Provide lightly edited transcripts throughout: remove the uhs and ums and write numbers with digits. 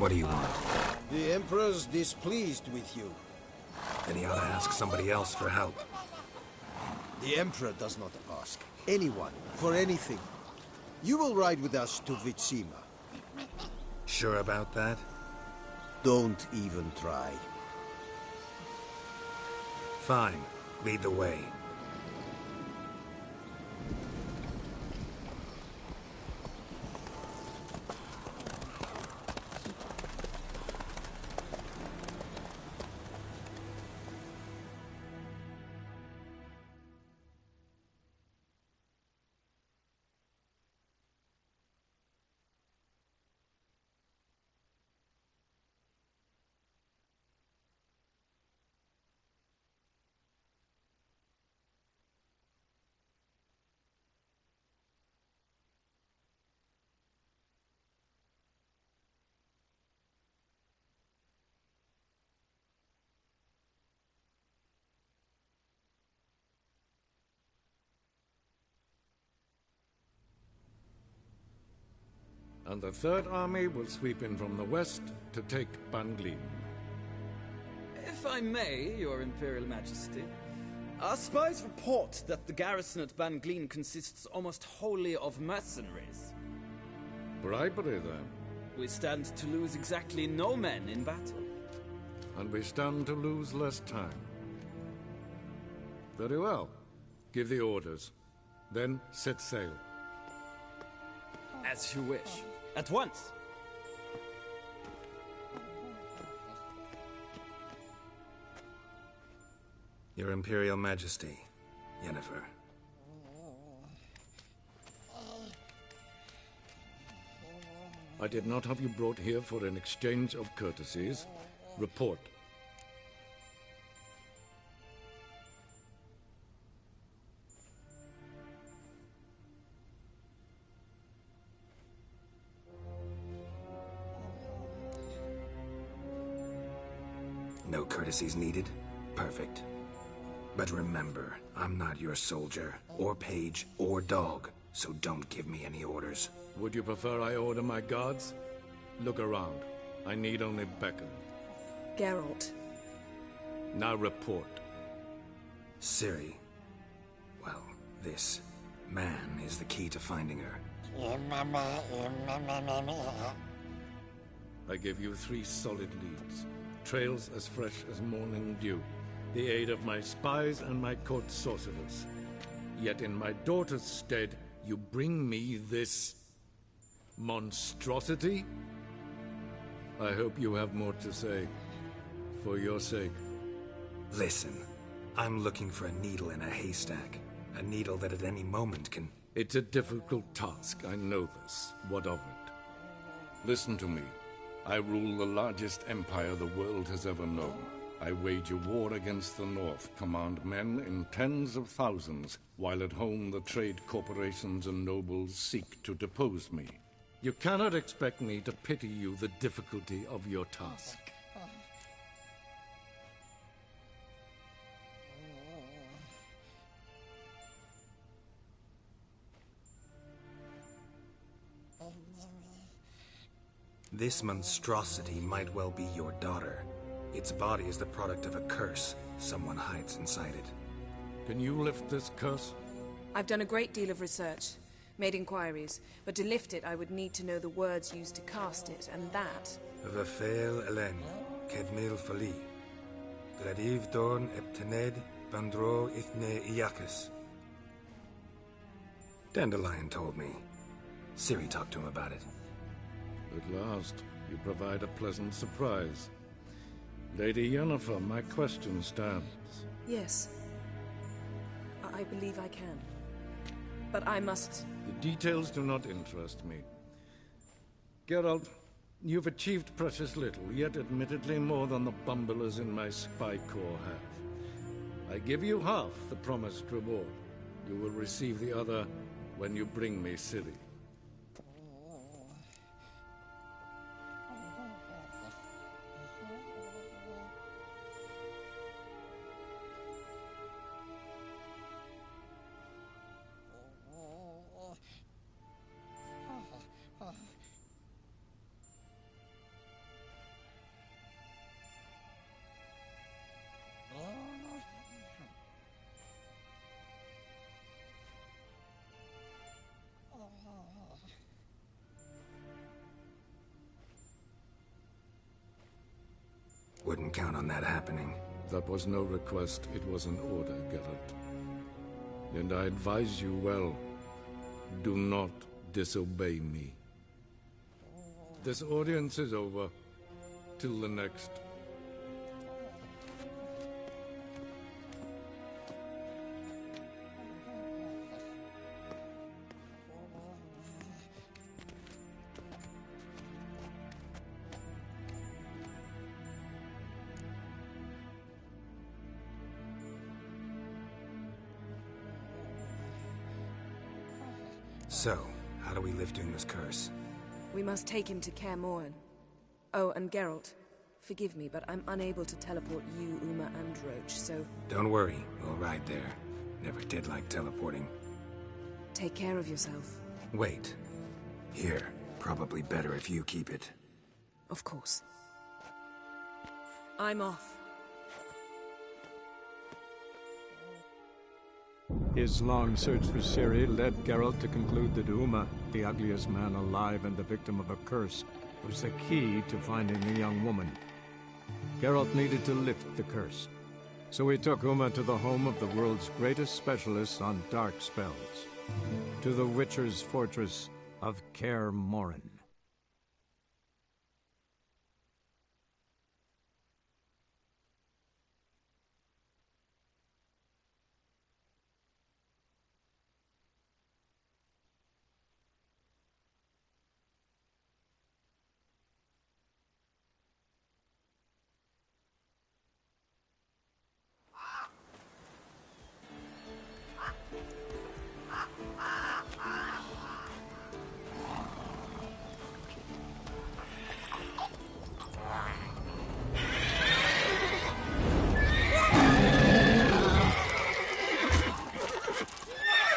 What do you want? The Emperor's displeased with you. Then he ought to ask somebody else for help. The Emperor does not ask anyone for anything. You will ride with us to Vitsima. Sure about that? Don't even try. Fine. Lead the way. And the Third Army will sweep in from the west to take Banglin. If I may, Your Imperial Majesty, our spies report that the garrison at Banglin consists almost wholly of mercenaries. Bribery, then. We stand to lose exactly no men in battle. And we stand to lose less time. Very well. Give the orders. Then set sail. As you wish. At once! Your Imperial Majesty, Yennefer. I did not have you brought here for an exchange of courtesies. Report. No courtesies needed? Perfect. But remember, I'm not your soldier, or page, or dog, so don't give me any orders. Would you prefer I order my guards? Look around. I need only beckon. Geralt. Now report. Ciri. Well, this man is the key to finding her. I give you 3 solid leads. Trails as fresh as morning dew. The aid of my spies and my court sorcerers. Yet in my daughter's stead, you bring me this monstrosity? I hope you have more to say. For your sake. Listen, I'm looking for a needle in a haystack. A needle that at any moment can... It's a difficult task, I know this. What of it? Listen to me. I rule the largest empire the world has ever known. I wage a war against the North, command men in tens of thousands, while at home the trade corporations and nobles seek to depose me. You cannot expect me to pity you the difficulty of your task. This monstrosity might well be your daughter. Its body is the product of a curse. Someone hides inside it. Can you lift this curse? I've done a great deal of research, made inquiries, but to lift it I would need to know the words used to cast it, and that... Vafel Elen, Kedmil Fali. Gladiv Dorn Eptened, Bandro Ithne Iakis. Dandelion told me. Ciri talked to him about it. At last, you provide a pleasant surprise. Lady Yennefer, my question stands. Yes. I believe I can. But I must... The details do not interest me. Geralt, you've achieved precious little, yet admittedly more than the bumblers in my spy corps have. I give you half the promised reward. You will receive the other when you bring me Ciri. Wouldn't count on that happening. That was no request, it was an order, Geralt. And I advise you well, do not disobey me. This audience is over. Till the next. So, how do we lift Uma's curse? We must take him to Kaer Morhen. Oh, and Geralt, forgive me, but I'm unable to teleport you, Uma, and Roach, so... Don't worry, we'll ride there. Never did like teleporting. Take care of yourself. Wait. Here. Probably better if you keep it. Of course. I'm off. His long search for Ciri led Geralt to conclude that Uma, the ugliest man alive and the victim of a curse, was the key to finding the young woman. Geralt needed to lift the curse, so he took Uma to the home of the world's greatest specialist on dark spells, to the Witcher's fortress of Kaer Morhen.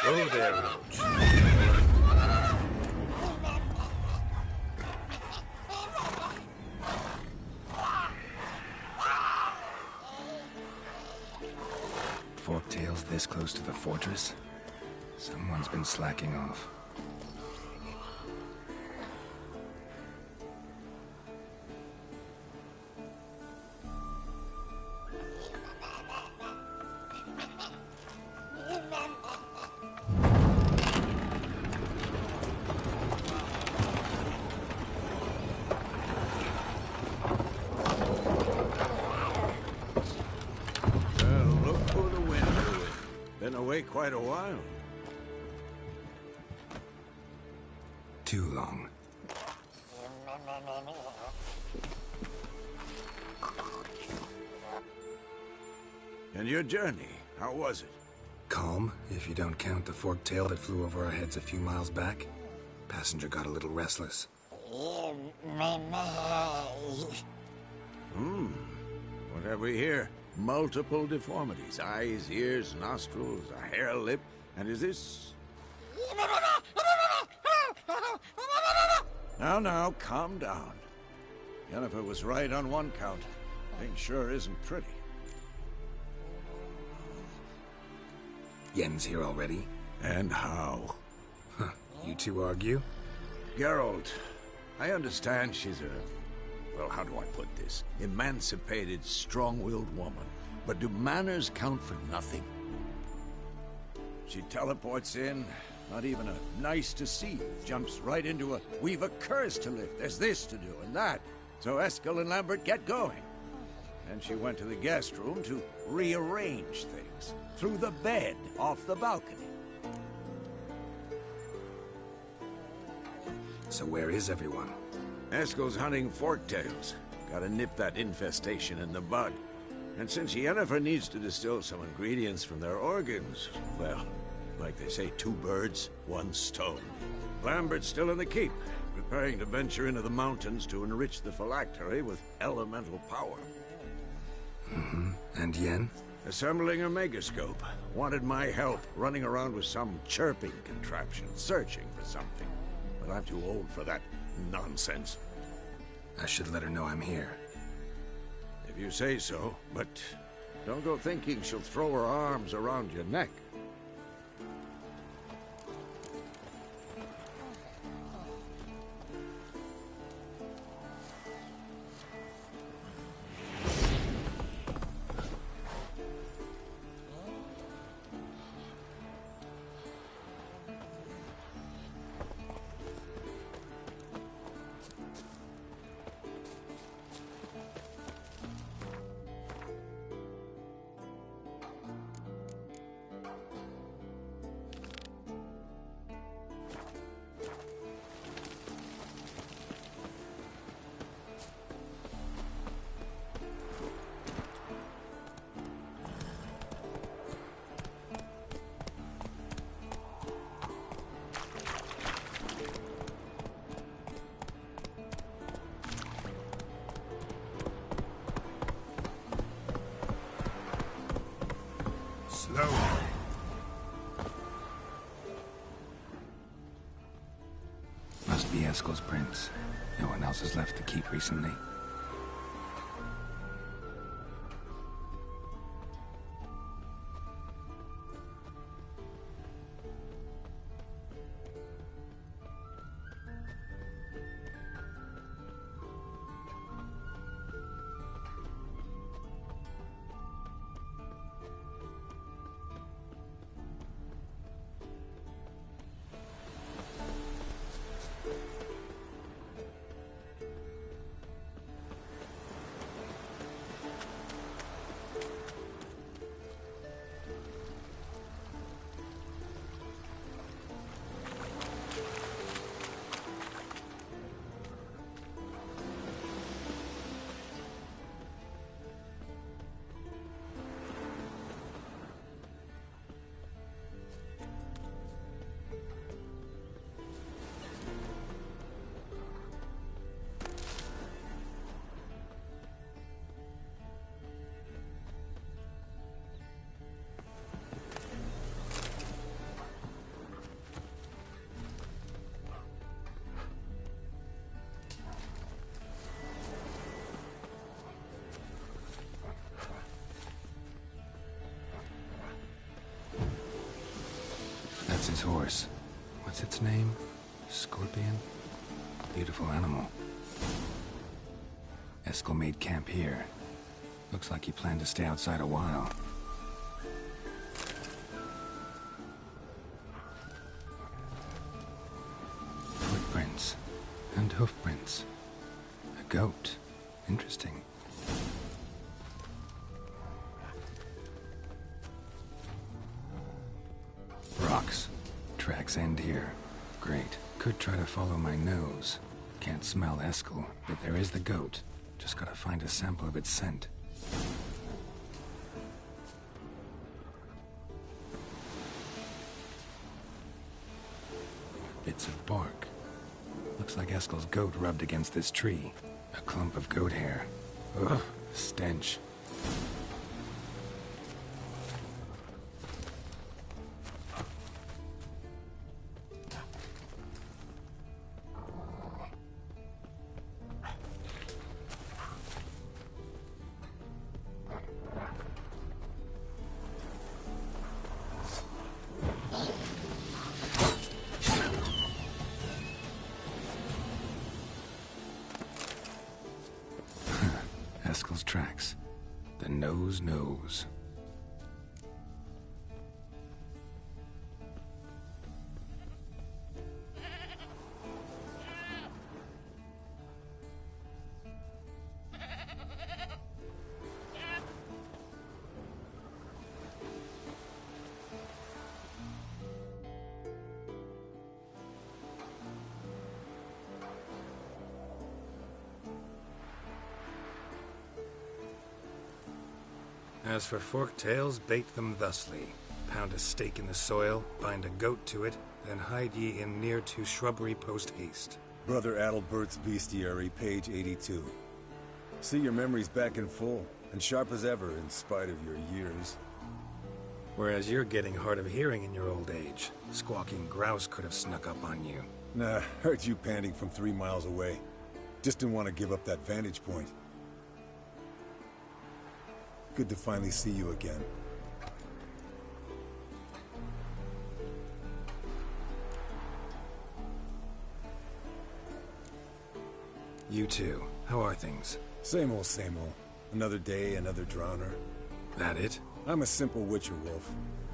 Go there, Roach. Forktails this close to the fortress? Someone's been slacking off. Quite a while. Too long. And your journey, how was it? Calm, if you don't count the forked tail that flew over our heads a few miles back. Passenger got a little restless. What have we here? Multiple deformities. Eyes, ears, nostrils, a hair lip. And is this... Now, calm down. Yennefer was right on one count. Thing sure isn't pretty. Yen's here already? And how? Huh. You two argue? Geralt, I understand she's a... Well, how do I put this? Emancipated, strong-willed woman. But do manners count for nothing? She teleports in, not even a nice to see. Jumps right into a, we've a curse to lift, there's this to do and that. So Eskel and Lambert get going. And she went to the guest room to rearrange things. Through the bed, off the balcony. So where is everyone? Eskel's hunting forktails. Gotta nip that infestation in the bud. And since Yennefer needs to distill some ingredients from their organs, well, like they say, 2 birds, 1 stone. Lambert's still in the keep, preparing to venture into the mountains to enrich the phylactery with elemental power. And Yen? Assembling a megascope. Wanted my help running around with some chirping contraption, searching for something. But I'm too old for that nonsense. I should let her know I'm here. If you say so, but don't go thinking she'll throw her arms around your neck. Eskel's prints. No one else has left the keep recently. That's his horse. What's its name? Scorpion? Beautiful animal. Eskel made camp here. Looks like he planned to stay outside a while. Footprints. And hoofprints. A goat. Interesting. Rocks. Tracks end here. Great. Could try to follow my nose. Can't smell Eskel, but there is the goat. Just gotta find a sample of its scent. Bits of bark. Looks like Eskel's goat rubbed against this tree. A clump of goat hair. Ugh, stench. Eskel's tracks. The nose knows. As for forked tails, bait them thusly. Pound a stake in the soil, bind a goat to it, then hide ye in near to shrubbery post haste. Brother Adalbert's Bestiary, page 82. See, your memory's back in full, and sharp as ever in spite of your years. Whereas you're getting hard of hearing in your old age. Squawking grouse could have snuck up on you. Nah, heard you panting from 3 miles away. Just didn't want to give up that vantage point. Good to finally see you again. You too. How are things? Same old, same old. Another day, another drowner. That it? I'm a simple witcher wolf.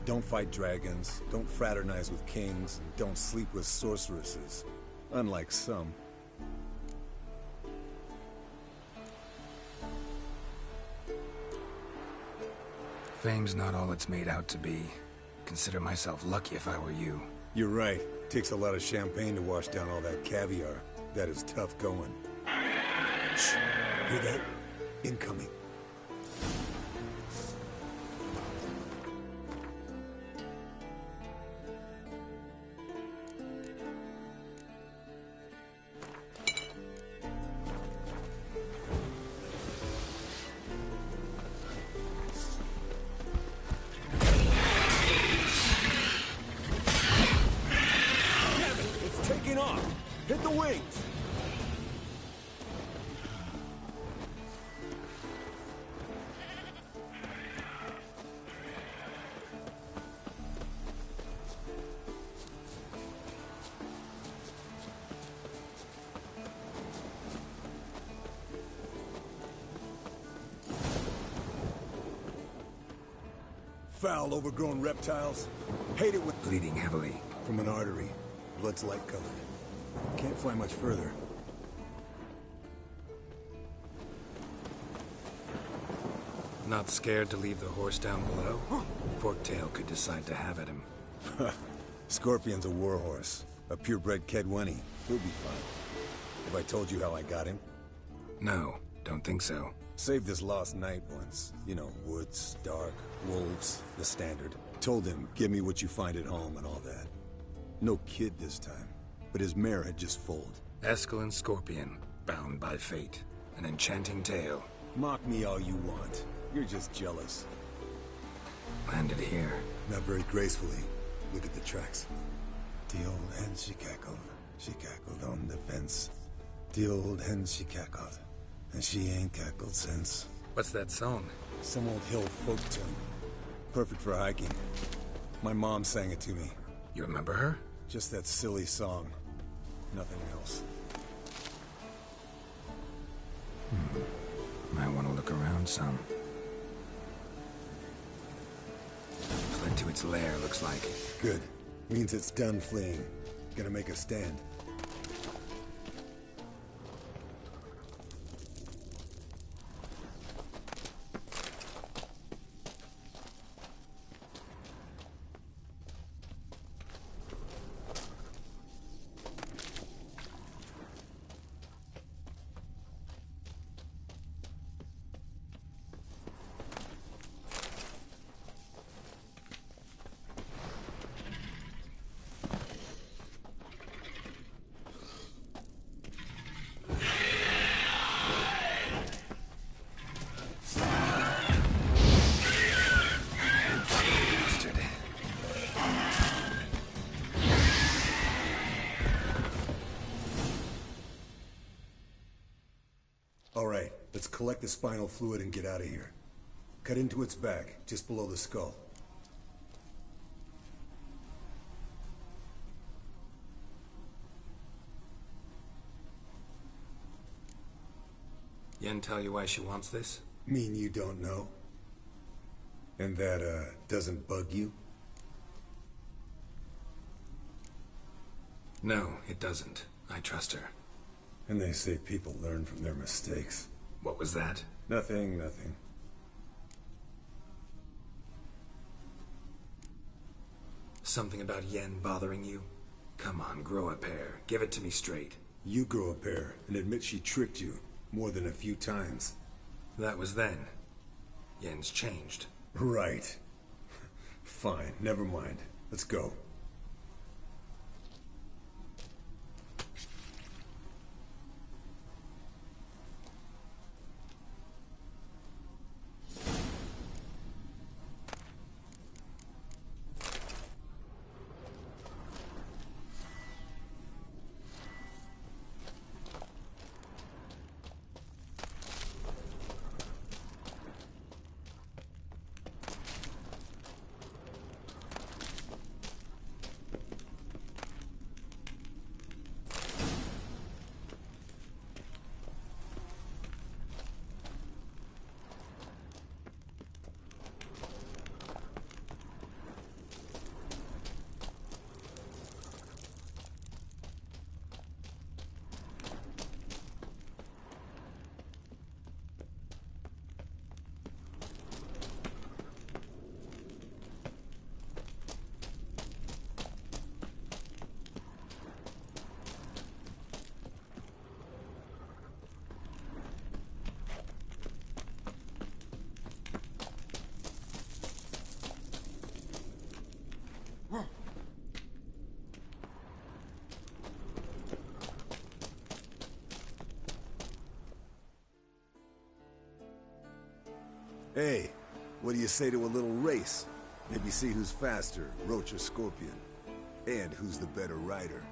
Don't fight dragons, don't fraternize with kings, and don't sleep with sorceresses. Unlike some. Fame's not all it's made out to be. Consider myself lucky if I were you. You're right. Takes a lot of champagne to wash down all that caviar. That is tough going. Shh. Hear that? Incoming. Hit the the wings! Foul, overgrown reptiles. Hate it when Bleeding heavily. from an artery. Blood's light colored. Can't fly much further. Not scared to leave the horse down below? Forktail could decide to have at him. Scorpion's a warhorse. A purebred Kedwenny. He'll be fine. Have I told you how I got him? No, don't think so. Saved this lost knight once. You know, woods, dark, wolves, the standard. Told him, give me what you find at home and all that. No kid this time, but his mare had just foaled. Escalin Scorpion, bound by fate. An enchanting tale. Mock me all you want. You're just jealous. Landed here. Not very gracefully. Look at the tracks. The old hen she cackled on the fence. The old hen she cackled, and she ain't cackled since. What's that song? Some old hill folk tune. Perfect for hiking. My mom sang it to me. You remember her? Just that silly song. Nothing else. Might want to look around some. Fled to its lair, looks like. Good. Means it's done fleeing. Gonna make a stand. Alright, let's collect the spinal fluid and get out of here. Cut into its back, just below the skull. Yen tell you why she wants this? Mean you don't know? And that, doesn't bug you? No, it doesn't. I trust her. And they say people learn from their mistakes. What was that? Nothing, nothing. Something about Yen bothering you? Come on, grow a pair. Give it to me straight. You grow a pair and admit she tricked you more than a few times. That was then. Yen's changed. Right. Fine, never mind. Let's go. Hey, what do you say to a little race? Maybe see who's faster, Roach or Scorpion. And who's the better rider.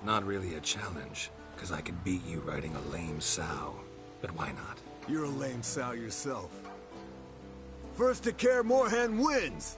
Not really a challenge, because I could beat you riding a lame sow. But why not? You're a lame sow yourself. First to Kaer Morhen wins!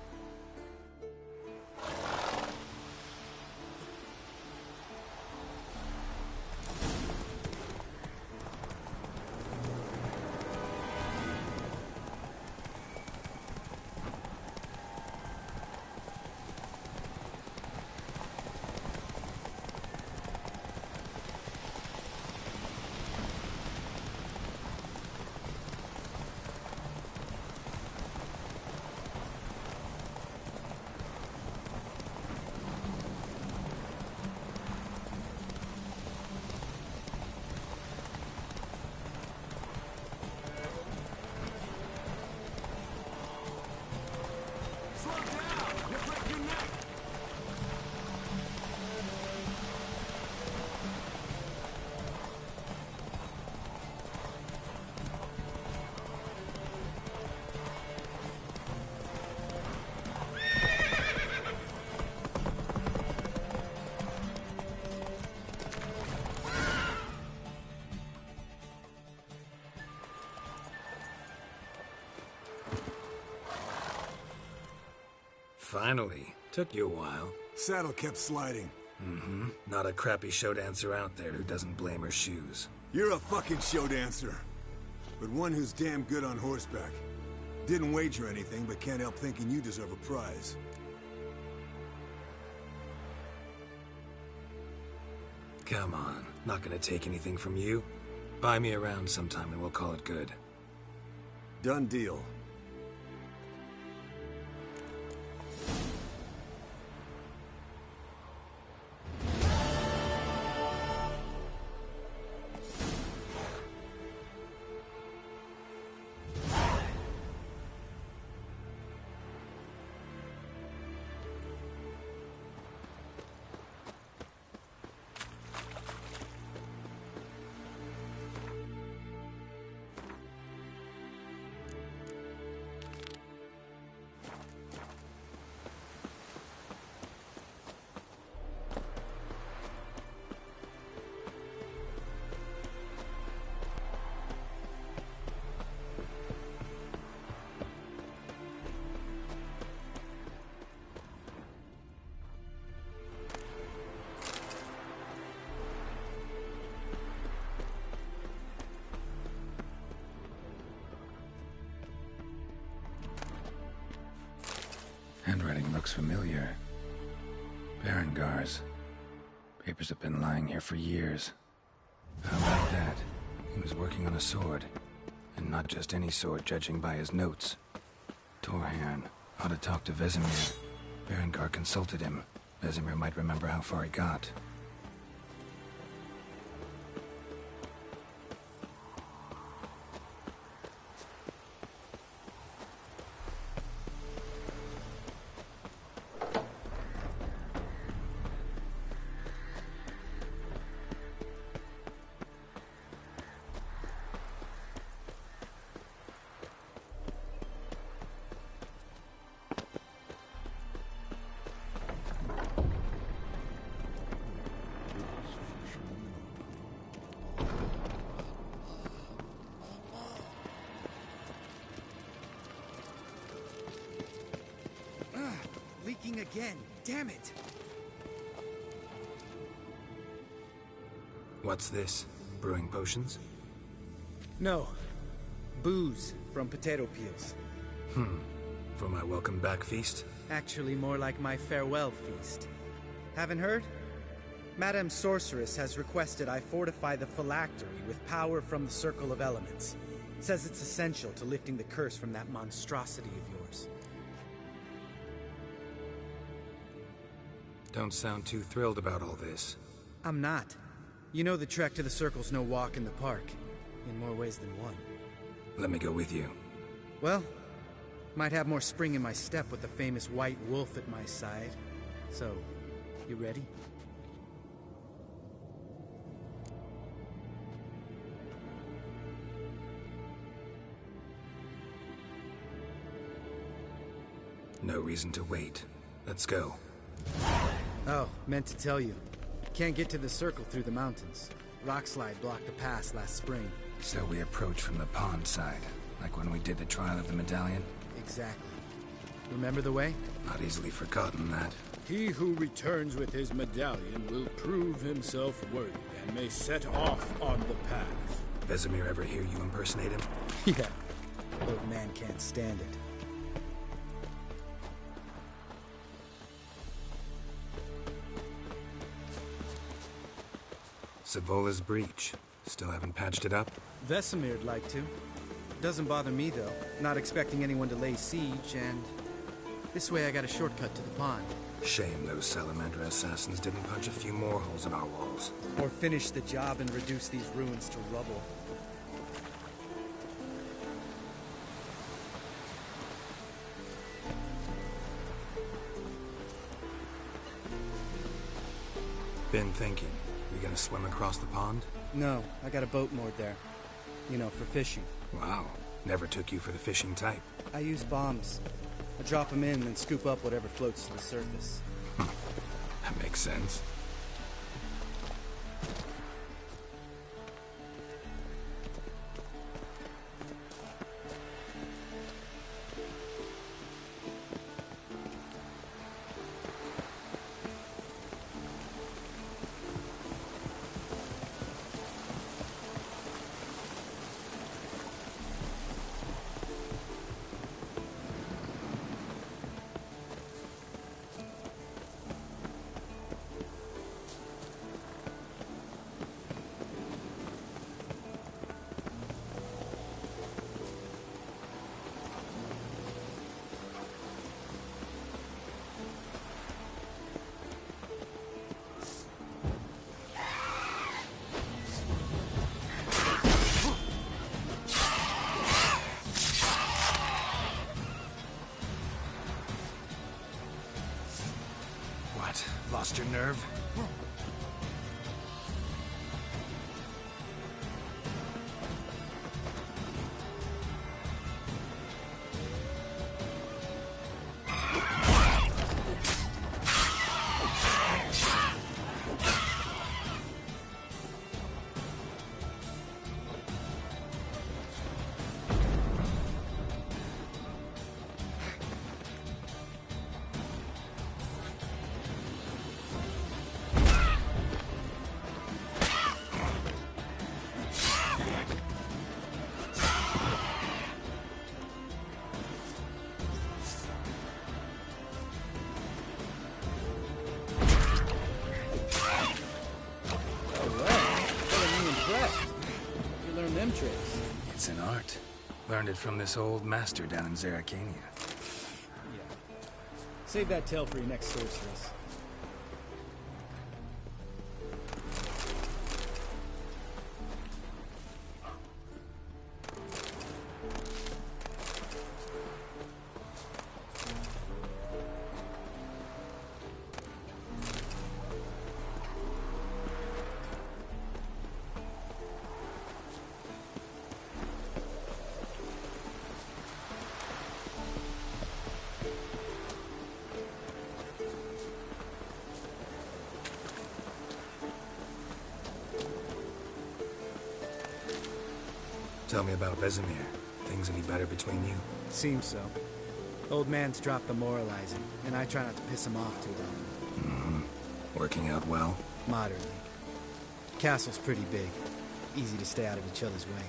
Finally. Took you a while. Saddle kept sliding. Mm-hmm. Not a crappy show dancer out there who doesn't blame her shoes. You're a fucking show dancer. But one who's damn good on horseback. Didn't wager anything, but can't help thinking you deserve a prize. Come on. Not gonna take anything from you. Buy me around sometime and we'll call it good. Done deal. Handwriting looks familiar. Berengar's. Papers have been lying here for years. How about that? He was working on a sword. And not just any sword, judging by his notes. Torhan. Ought to talk to Vesemir. Berengar consulted him. Vesemir might remember how far he got. Leaking again. Damn it. What's this? Brewing potions? No. Booze from potato peels. For my welcome back feast? Actually more like my farewell feast. Haven't heard? Madame Sorceress has requested I fortify the phylactery with power from the Circle of Elements. Says it's essential to lifting the curse from that monstrosity of yours. Don't sound too thrilled about all this. I'm not. You know the trek to the Circle's no walk in the park. In more ways than one. Let me go with you. Well, might have more spring in my step with the famous white wolf at my side. So, you ready? No reason to wait. Let's go. Oh, meant to tell you. Can't get to the circle through the mountains. Rockslide blocked the pass last spring. So we approach from the pond side, like when we did the trial of the medallion? Exactly. Remember the way? Not easily forgotten, that. He who returns with his medallion will prove himself worthy and may set off on the path. Vesemir ever hear you impersonate him? Yeah. Old man can't stand it. Savola's breach. Still haven't patched it up? Vesemir'd like to. Doesn't bother me, though. Not expecting anyone to lay siege, and... this way I got a shortcut to the pond. Shame those Salamander assassins didn't punch a few more holes in our walls. Or finish the job and reduce these ruins to rubble. Been thinking. We gonna swim across the pond? No, I got a boat moored there. You know, for fishing. Wow. Never took you for the fishing type. I use bombs. I drop them in and scoop up whatever floats to the surface. That makes sense. Lost your nerve? It's an art. Learned it from this old master down in Zerrikania. Yeah. Save that tale for your next sorceress. Tell me about Vesemir. Things any better between you? Seems so. Old man's dropped the moralizing, and I try not to piss him off too long. Working out well? Moderately. Castle's pretty big. Easy to stay out of each other's way.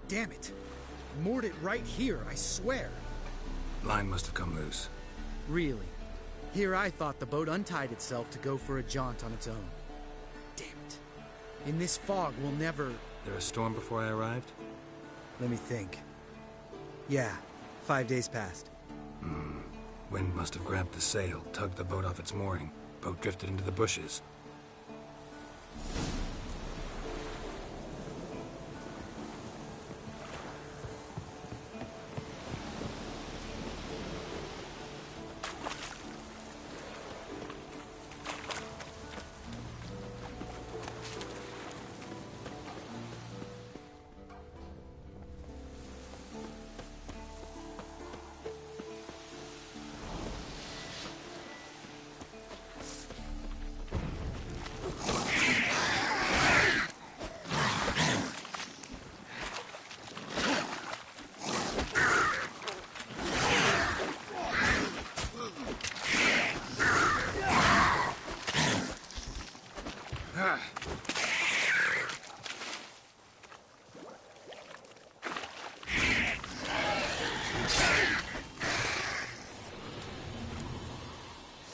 Damn it! Moored it right here, I swear. Line must have come loose. Really? Here I thought the boat untied itself to go for a jaunt on its own. Damn it. In this fog, we'll never... There a storm before I arrived? Let me think. Yeah, 5 days passed. Wind must have grabbed the sail, tugged the boat off its mooring. Boat drifted into the bushes.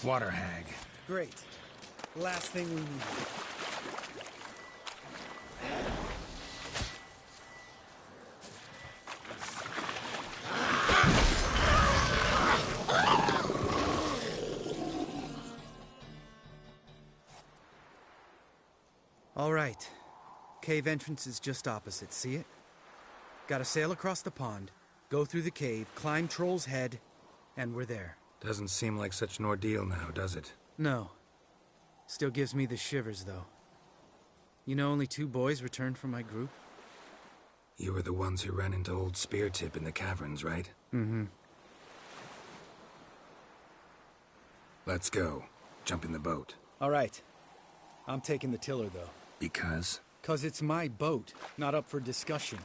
water hag. Great. Last thing we need. All right. Cave entrance is just opposite, see it? Gotta sail across the pond, go through the cave, climb Troll's Head, and we're there. Doesn't seem like such an ordeal now, does it? No. Still gives me the shivers, though. You know only 2 boys returned from my group? You were the ones who ran into old Speartip in the caverns, right? Mm-hmm. Let's go. Jump in the boat. All right. I'm taking the tiller, though. Because? 'Cause it's my boat, not up for discussion.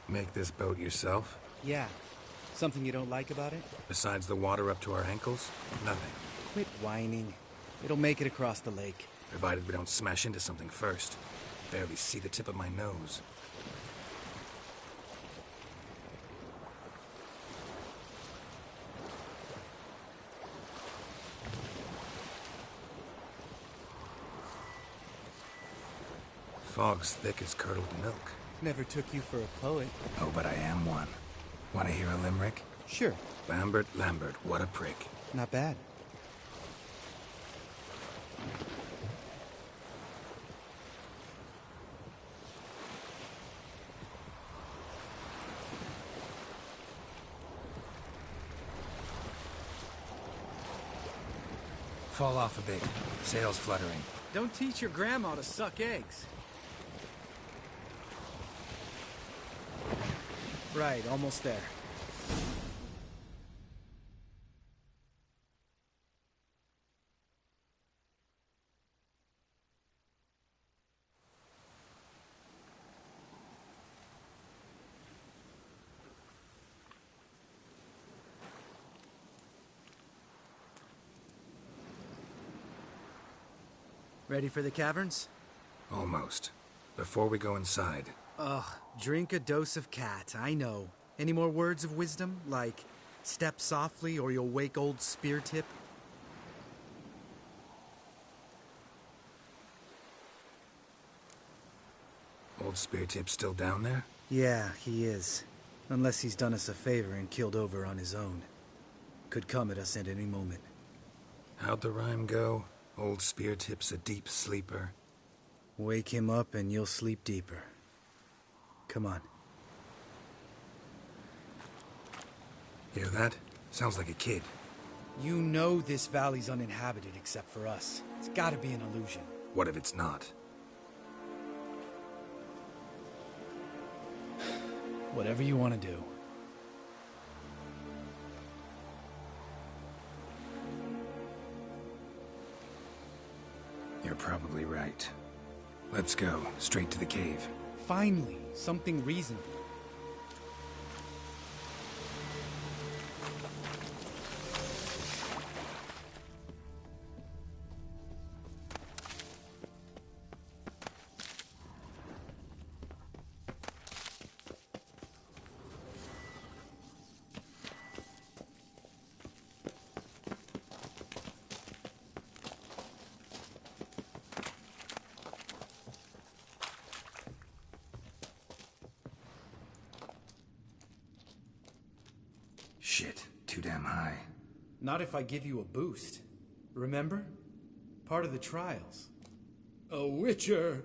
Make this boat yourself? Yeah. Something you don't like about it? Besides the water up to our ankles? Nothing. Quit whining. It'll make it across the lake. Provided we don't smash into something first. Barely see the tip of my nose. Fog's thick as curdled milk. Never took you for a poet. Oh, but I am one. Want to hear a limerick? Sure. Lambert, Lambert, what a prick. Not bad. Fall off a bit. Sails fluttering. Don't teach your grandma to suck eggs. Right, almost there. Ready for the caverns? Almost. Before we go inside. Ugh, drink a dose of cat, I know. Any more words of wisdom? Like, step softly or you'll wake old Speartip? Old Speartip's still down there? Yeah, he is. Unless he's done us a favor and killed over on his own. Could come at us at any moment. How'd the rhyme go? Old Speartip's a deep sleeper. Wake him up and you'll sleep deeper. Come on. Hear that? Sounds like a kid. You know this valley's uninhabited except for us. It's gotta be an illusion. What if it's not? Whatever you want to do. You're probably right. Let's go, straight to the cave. Finally, something reasonable. Shit, too damn high. Not if I give you a boost. Remember? Part of the trials. A witcher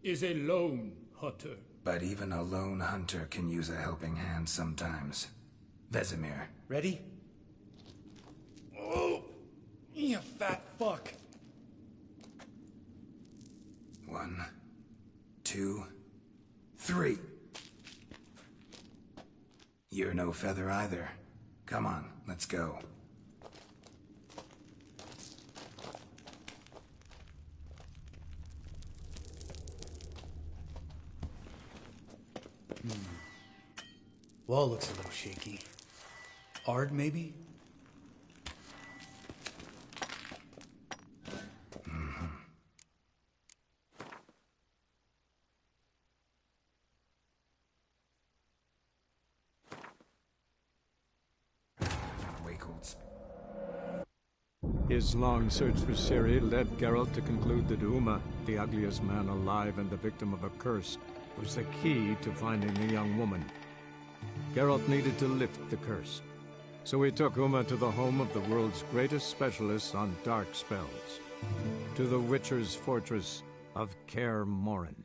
is a lone hunter. But even a lone hunter can use a helping hand sometimes. Vesemir. Ready? Oh, you fat fuck. 1, 2, 3. You're no feather either. Come on, let's go. Wall looks a little shaky. Ard, maybe? His long search for Ciri led Geralt to conclude that Uma, the ugliest man alive and the victim of a curse, was the key to finding the young woman. Geralt needed to lift the curse, so he took Uma to the home of the world's greatest specialist on dark spells, to the Witcher's fortress of Kaer Morhen.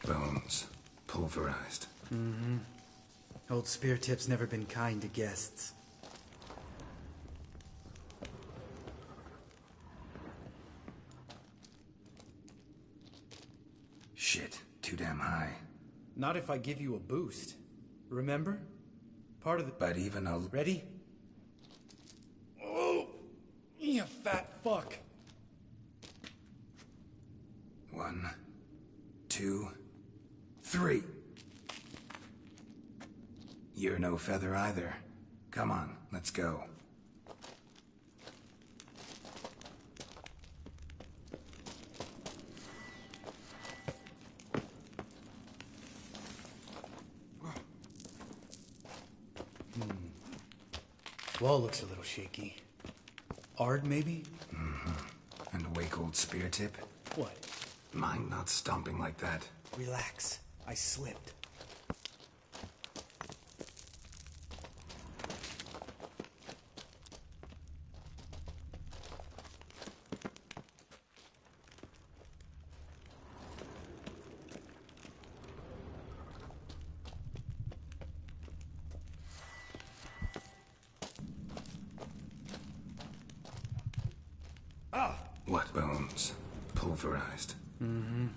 Bones. Pulverized. Mm-hmm. Old Spear Tip's never been kind to guests. Shit. Too damn high. Not if I give you a boost. Remember? Part of the... But even a... Ready? Oh! You fat fuck! 1, 2, 3. You're no feather either. Come on, let's go. Wall looks a little shaky. Ard, maybe? Mm-hmm. And wake old Spear Tip? What? Mind not stomping like that. Relax. I slipped. What? Bones. Pulverized. Mm-hmm.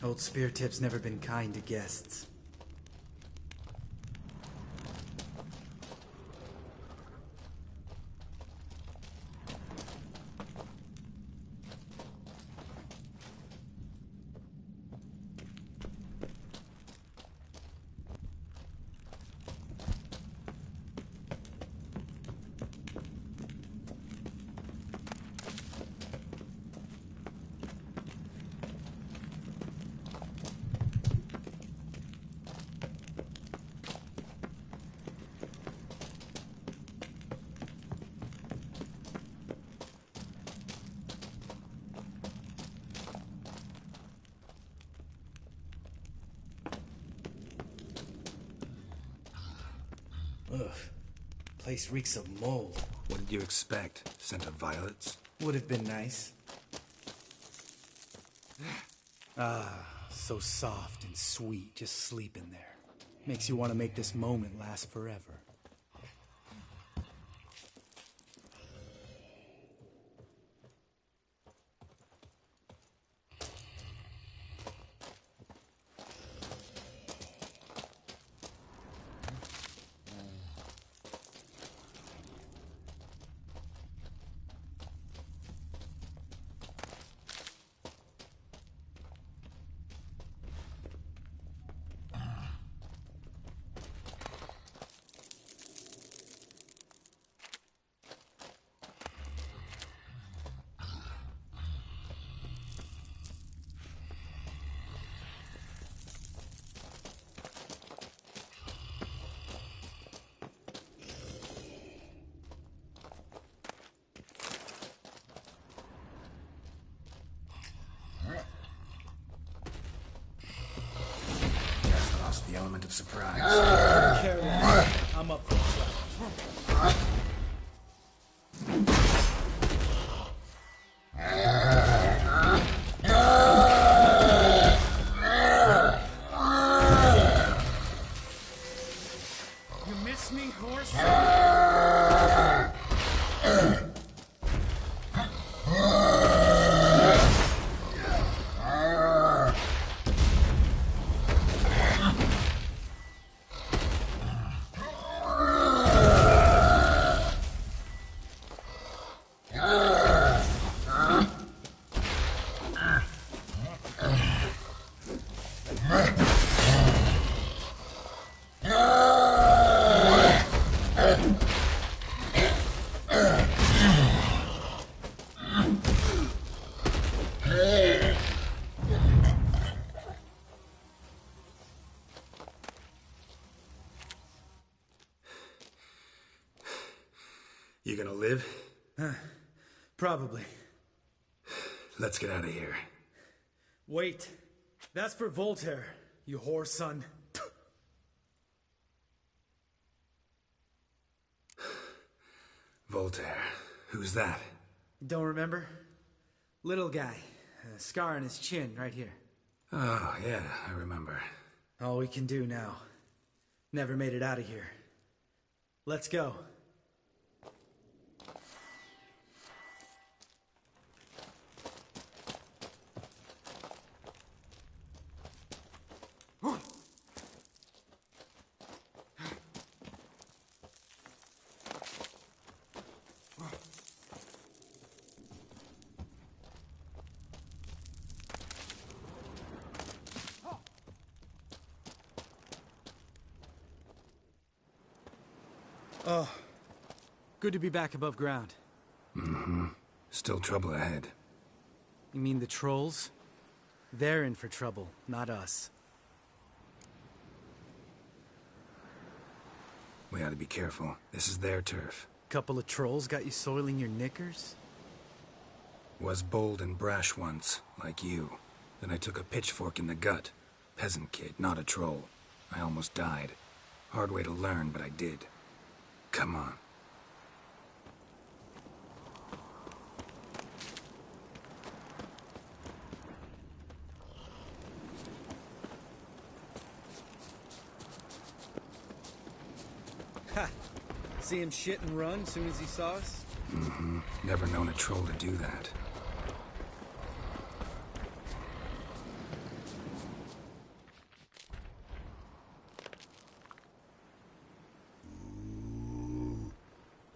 Old Spear Tip's never been kind to guests. Ugh. Place reeks of mold. What did you expect? Scent of violets? Would have been nice. Ah, so soft and sweet, just sleeping there. Makes you want to make this moment last forever. of surprise. Careless. I'm up for the You miss me, horse? You gonna live? Probably. Let's get out of here. Wait. That's for Voltaire, you whore son. Voltaire. Who's that? Don't remember? Little guy. A scar on his chin, right here. Oh, yeah, I remember. All we can do now. Never made it out of here. Let's go. Oh, good to be back above ground. Mm-hmm. Still trouble ahead. You mean the trolls? They're in for trouble, not us. We ought to be careful. This is their turf. Couple of trolls got you soiling your knickers? Was bold and brash once, like you. Then I took a pitchfork in the gut. Peasant kid, not a troll. I almost died. Hard way to learn, but I did. Come on. Ha! See him shit and run as soon as he saw us? Mm-hmm. Never known a troll to do that.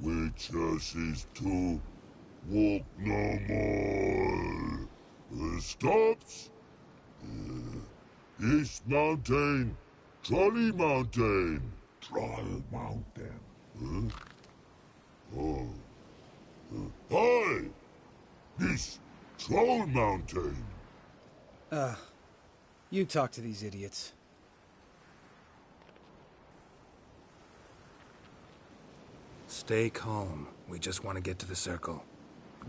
Witches is to walk no more. Stops. East Mountain, Trolley Mountain. Troll Mountain. Oh. Hi! This Troll Mountain. You talk to these idiots. Stay calm. We just want to get to the circle.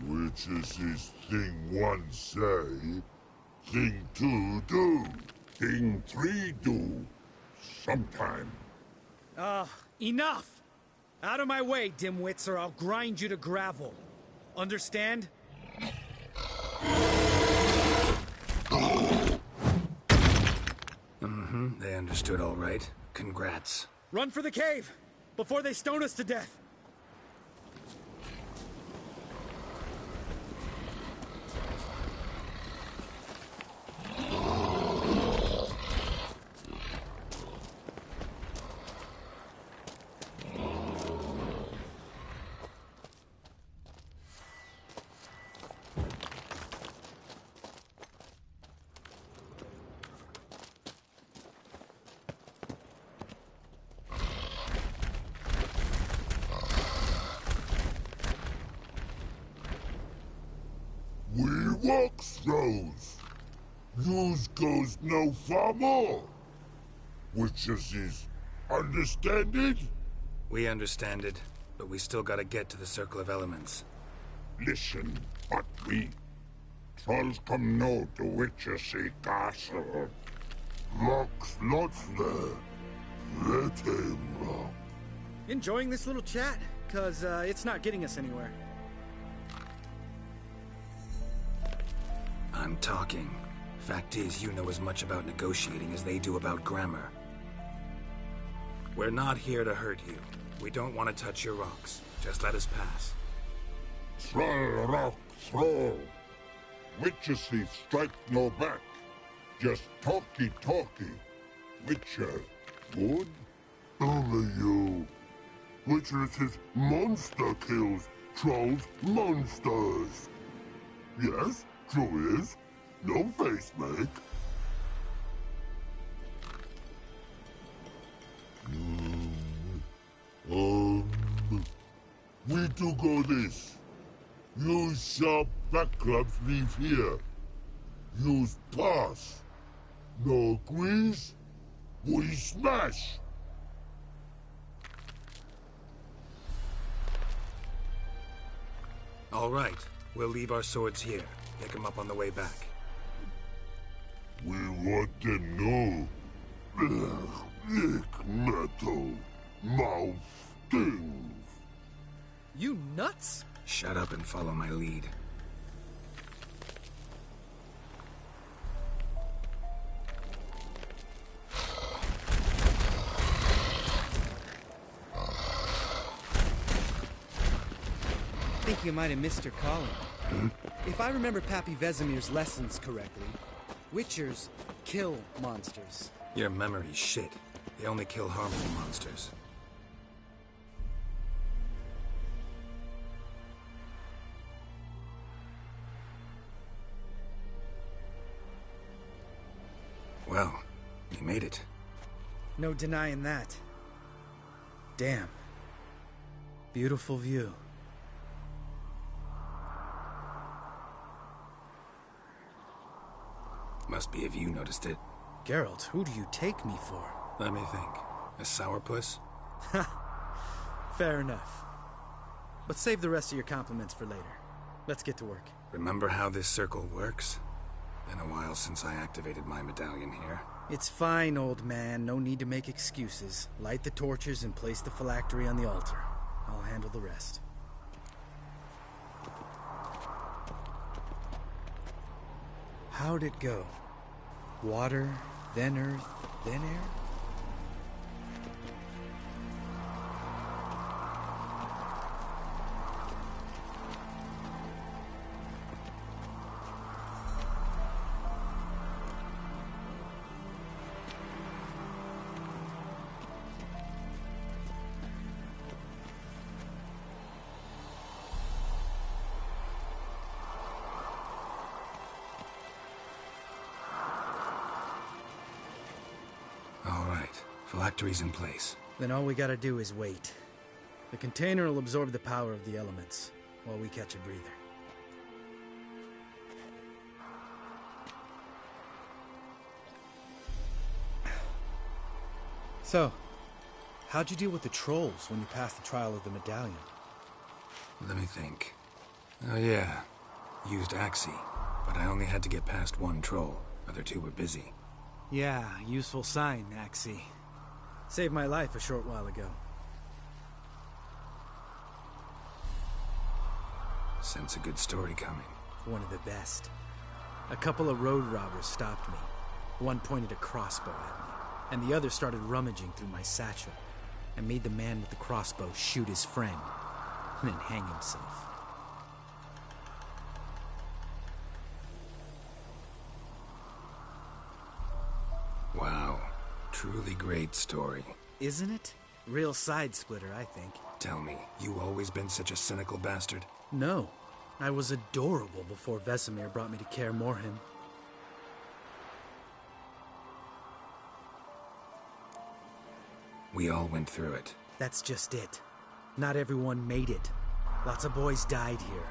Which is this thing one say, thing two do, thing three do, sometime. Enough! Out of my way, dimwits, or I'll grind you to gravel. Understand? Mm-hmm. They understood all right. Congrats. Run for the cave! Before they stone us to death! We walk throws. Yous goes no far more. Which is understand it? We understand it, but we still gotta get to the Circle of Elements. Listen, but we trolls come no to Witchersea Castle. Locks lots there. Let him rock. Enjoying this little chat? Cause it's not getting us anywhere. I'm talking. Fact is, you know as much about negotiating as they do about grammar. We're not here to hurt you. We don't want to touch your rocks. Just let us pass. Thrall rock throw. Witcher thief strike no back. Just talky. Witcher, good? Only you. Witcher thief monster kills. Trolls monsters. Yes, true is. No face make. We do go this. Use sharp backlabs leave here. Use pass. No agrees? We smash. All right. We'll leave our swords here. Pick them up on the way back. We want them know. Lick metal. Mouth stings. You nuts? Shut up and follow my lead. I think you might have missed your calling. If I remember Pappy Vesemir's lessons correctly, Witchers kill monsters. Your memory's shit. They only kill harmful monsters. Well, you made it. No denying that. Damn. Beautiful view. Must be if you noticed it. Geralt, who do you take me for? Let me think. A sourpuss? Fair enough. But save the rest of your compliments for later. Let's get to work. Remember how this circle works? Been a while since I activated my medallion here. It's fine, old man. No need to make excuses. Light the torches and place the phylactery on the altar. I'll handle the rest. How'd it go? Water, then earth, then air? Phylactery's in place. Then all we gotta do is wait. The container will absorb the power of the elements, while we catch a breather. So, how'd you deal with the trolls when you passed the trial of the medallion? Let me think. Oh yeah, used Axii, but I only had to get past one troll. Other two were busy. Yeah, useful sign, Axii. Saved my life a short while ago. Sense a good story coming. One of the best. A couple of road robbers stopped me. One pointed a crossbow at me, and the other started rummaging through my satchel. I made the man with the crossbow shoot his friend, and then hang himself. Wow. Truly great story. Isn't it? Real side-splitter, I think. Tell me, you always been such a cynical bastard? No. I was adorable before Vesemir brought me to Kaer Morhen. We all went through it. That's just it. Not everyone made it. Lots of boys died here.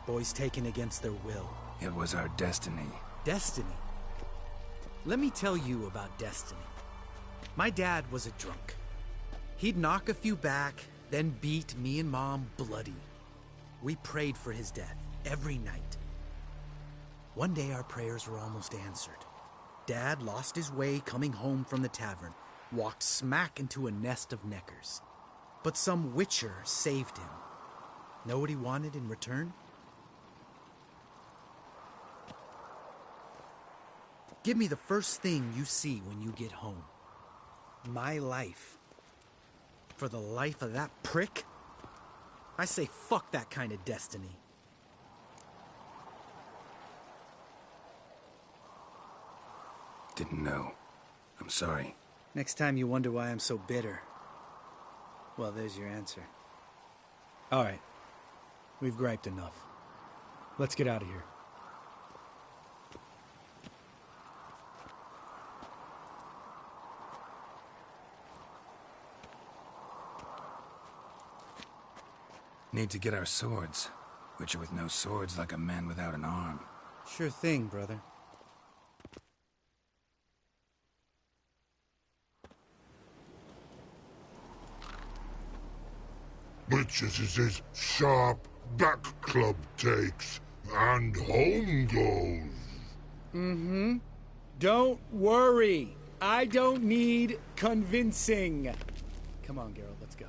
Boys taken against their will. It was our destiny. Destiny? Let me tell you about destiny. My dad was a drunk. He'd knock a few back, then beat me and Mom bloody. We prayed for his death every night. One day our prayers were almost answered. Dad lost his way coming home from the tavern, walked smack into a nest of neckers. But some witcher saved him. Know what he wanted in return? Give me the first thing you see when you get home. My life. For the life of that prick? I say fuck that kind of destiny. Didn't know. I'm sorry. Next time you wonder why I'm so bitter, well, there's your answer. All right. We've griped enough. Let's get out of here. Need to get our swords. Witcher with no swords like a man without an arm. Sure thing, brother. Witches is his sharp back club takes, and home goes. Don't worry. I don't need convincing. Come on, Geralt, let's go.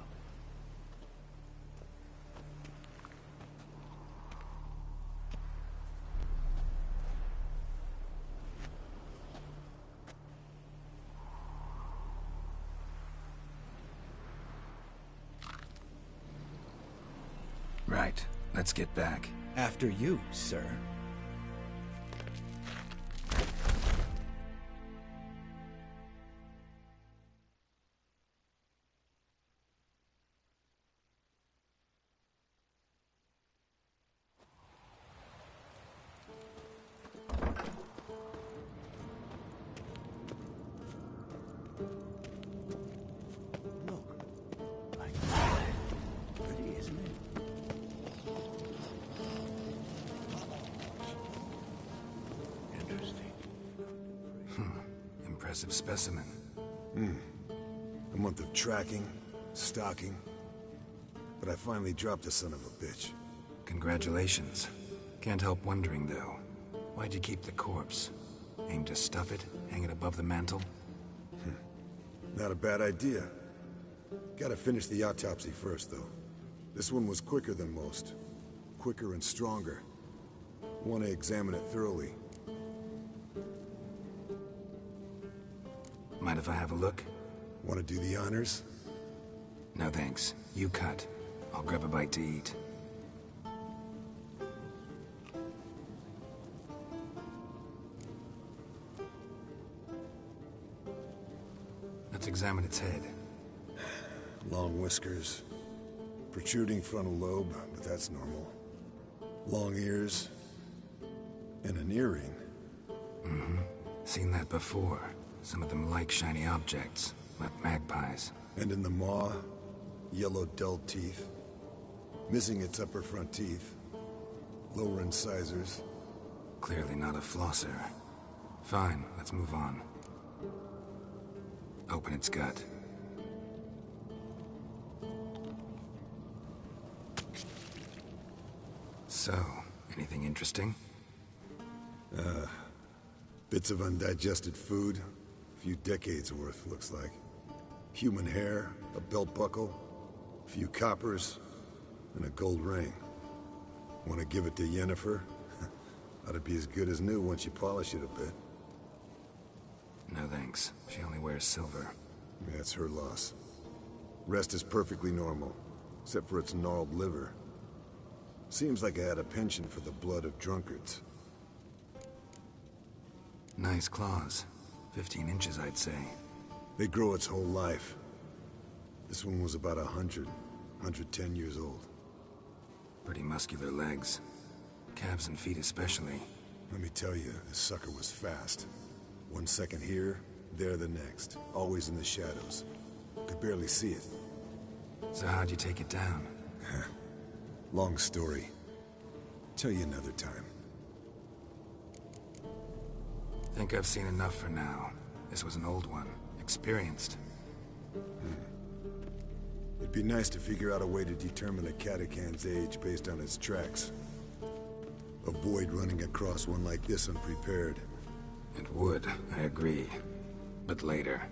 Right. Let's get back. After you, sir. Pretty, isn't it? Interesting. Impressive specimen. A month of tracking, stalking. But I finally dropped the son of a bitch. Congratulations. Can't help wondering, though. Why'd you keep the corpse? Aim to stuff it? Hang it above the mantle? Not a bad idea. Gotta finish the autopsy first, though. This one was quicker than most. Quicker and stronger. Want to examine it thoroughly. Mind if I have a look? Want to do the honors? No thanks. You cut. I'll grab a bite to eat. Let's examine its head. Long whiskers. Protruding frontal lobe, but that's normal. Long ears. And an earring. Seen that before. Some of them like shiny objects, like magpies. And in the maw, yellow dull teeth. Missing its upper front teeth. Lower incisors. Clearly not a flosser. Fine, let's move on. Open its gut. So, anything interesting? Bits of undigested food. A few decades worth, looks like. Human hair, a belt buckle, a few coppers, and a gold ring. Want to give it to Yennefer? Ought to be as good as new once you polish it a bit. No thanks. She only wears silver. That's her loss. Rest is perfectly normal, except for its gnarled liver. Seems like I had a penchant for the blood of drunkards. Nice claws. 15 inches, I'd say. They grow its whole life. This one was about 110 years old. Pretty muscular legs. Calves and feet especially. Let me tell you, this sucker was fast. 1 second here, there the next. Always in the shadows. Could barely see it. So how'd you take it down? Long story. Tell you another time. Think I've seen enough for now. This was an old one. Experienced. It'd be nice to figure out a way to determine a catacan's age based on its tracks. Avoid running across one like this unprepared. It would, I agree. But later.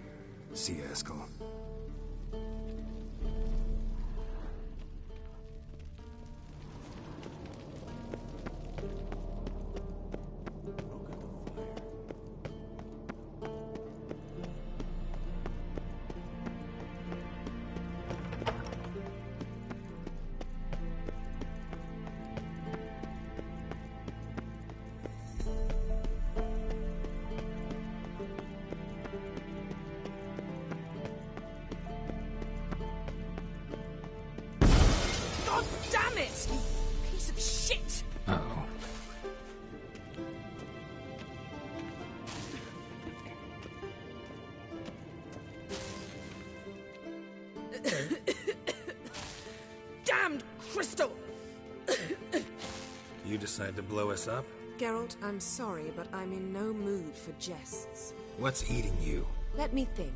See you, Eskel. God damn it! You piece of shit! Uh-oh. Damned crystal! You decide to blow us up? Geralt, I'm sorry, but I'm in no mood for jests. What's eating you? Let me think.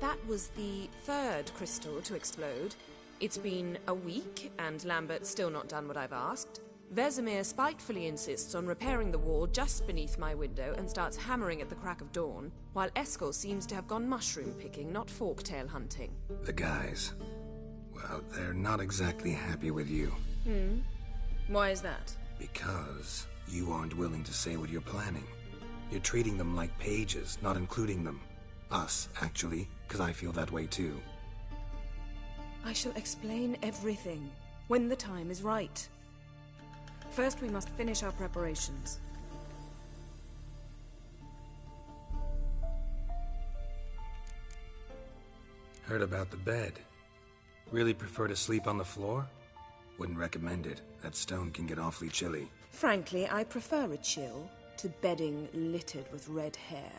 That was the third crystal to explode. It's been a week, and Lambert's still not done what I've asked. Vesemir spitefully insists on repairing the wall just beneath my window and starts hammering at the crack of dawn, while Eskel seems to have gone mushroom picking, not forktail hunting. The guys. Well, they're not exactly happy with you. Why is that? Because you aren't willing to say what you're planning. You're treating them like pages, not including them. Us, actually, because I feel that way too. I shall explain everything when the time is right. First, we must finish our preparations. Heard about the bed. Really prefer to sleep on the floor? Wouldn't recommend it. That stone can get awfully chilly. Frankly, I prefer a chill to bedding littered with red hair.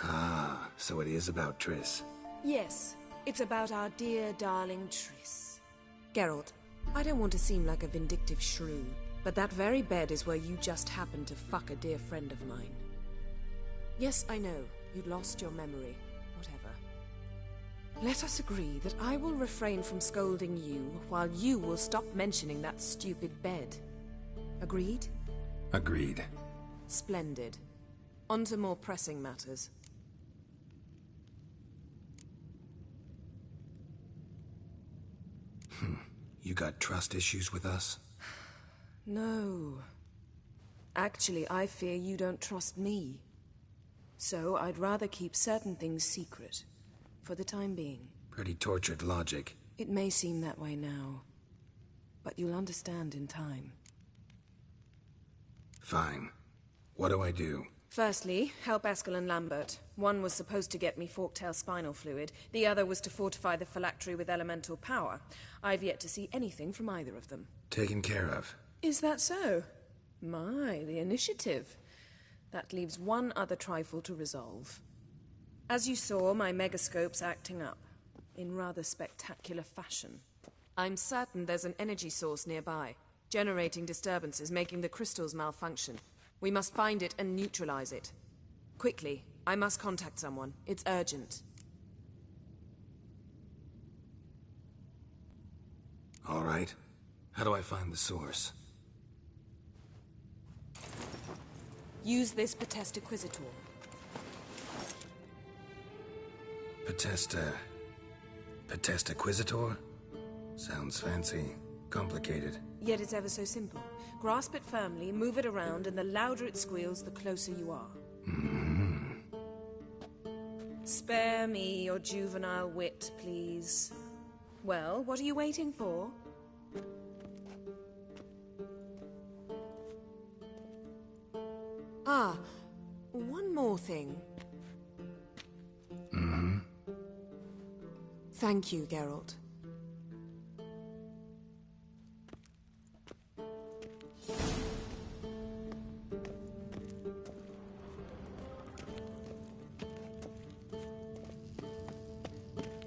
Ah, so it is about Triss. Yes, it's about our dear darling Triss. Geralt, I don't want to seem like a vindictive shrew, but that very bed is where you just happened to fuck a dear friend of mine. Yes, I know, you'd lost your memory. Whatever. Let us agree that I will refrain from scolding you, while you will stop mentioning that stupid bed. Agreed? Agreed. Splendid. On to more pressing matters. You got trust issues with us? No. Actually, I fear you don't trust me. So I'd rather keep certain things secret, for the time being. Pretty tortured logic. It may seem that way now, but you'll understand in time. Fine. What do I do? Firstly, help Eskel and Lambert. One was supposed to get me forktail spinal fluid, the other was to fortify the phylactery with elemental power. I've yet to see anything from either of them. Taken care of. Is that so? My, the initiative. That leaves one other trifle to resolve. As you saw, my megascope's acting up, in rather spectacular fashion. I'm certain there's an energy source nearby, generating disturbances, making the crystals malfunction. We must find it and neutralize it. Quickly, I must contact someone. It's urgent. All right. How do I find the source? Use this Potest Acquisitor. Potest Acquisitor? Sounds fancy. Complicated. Yet it's ever so simple. Grasp it firmly, move it around, and the louder it squeals, the closer you are. Spare me your juvenile wit, please. Well, what are you waiting for? Ah, one more thing. Thank you, Geralt.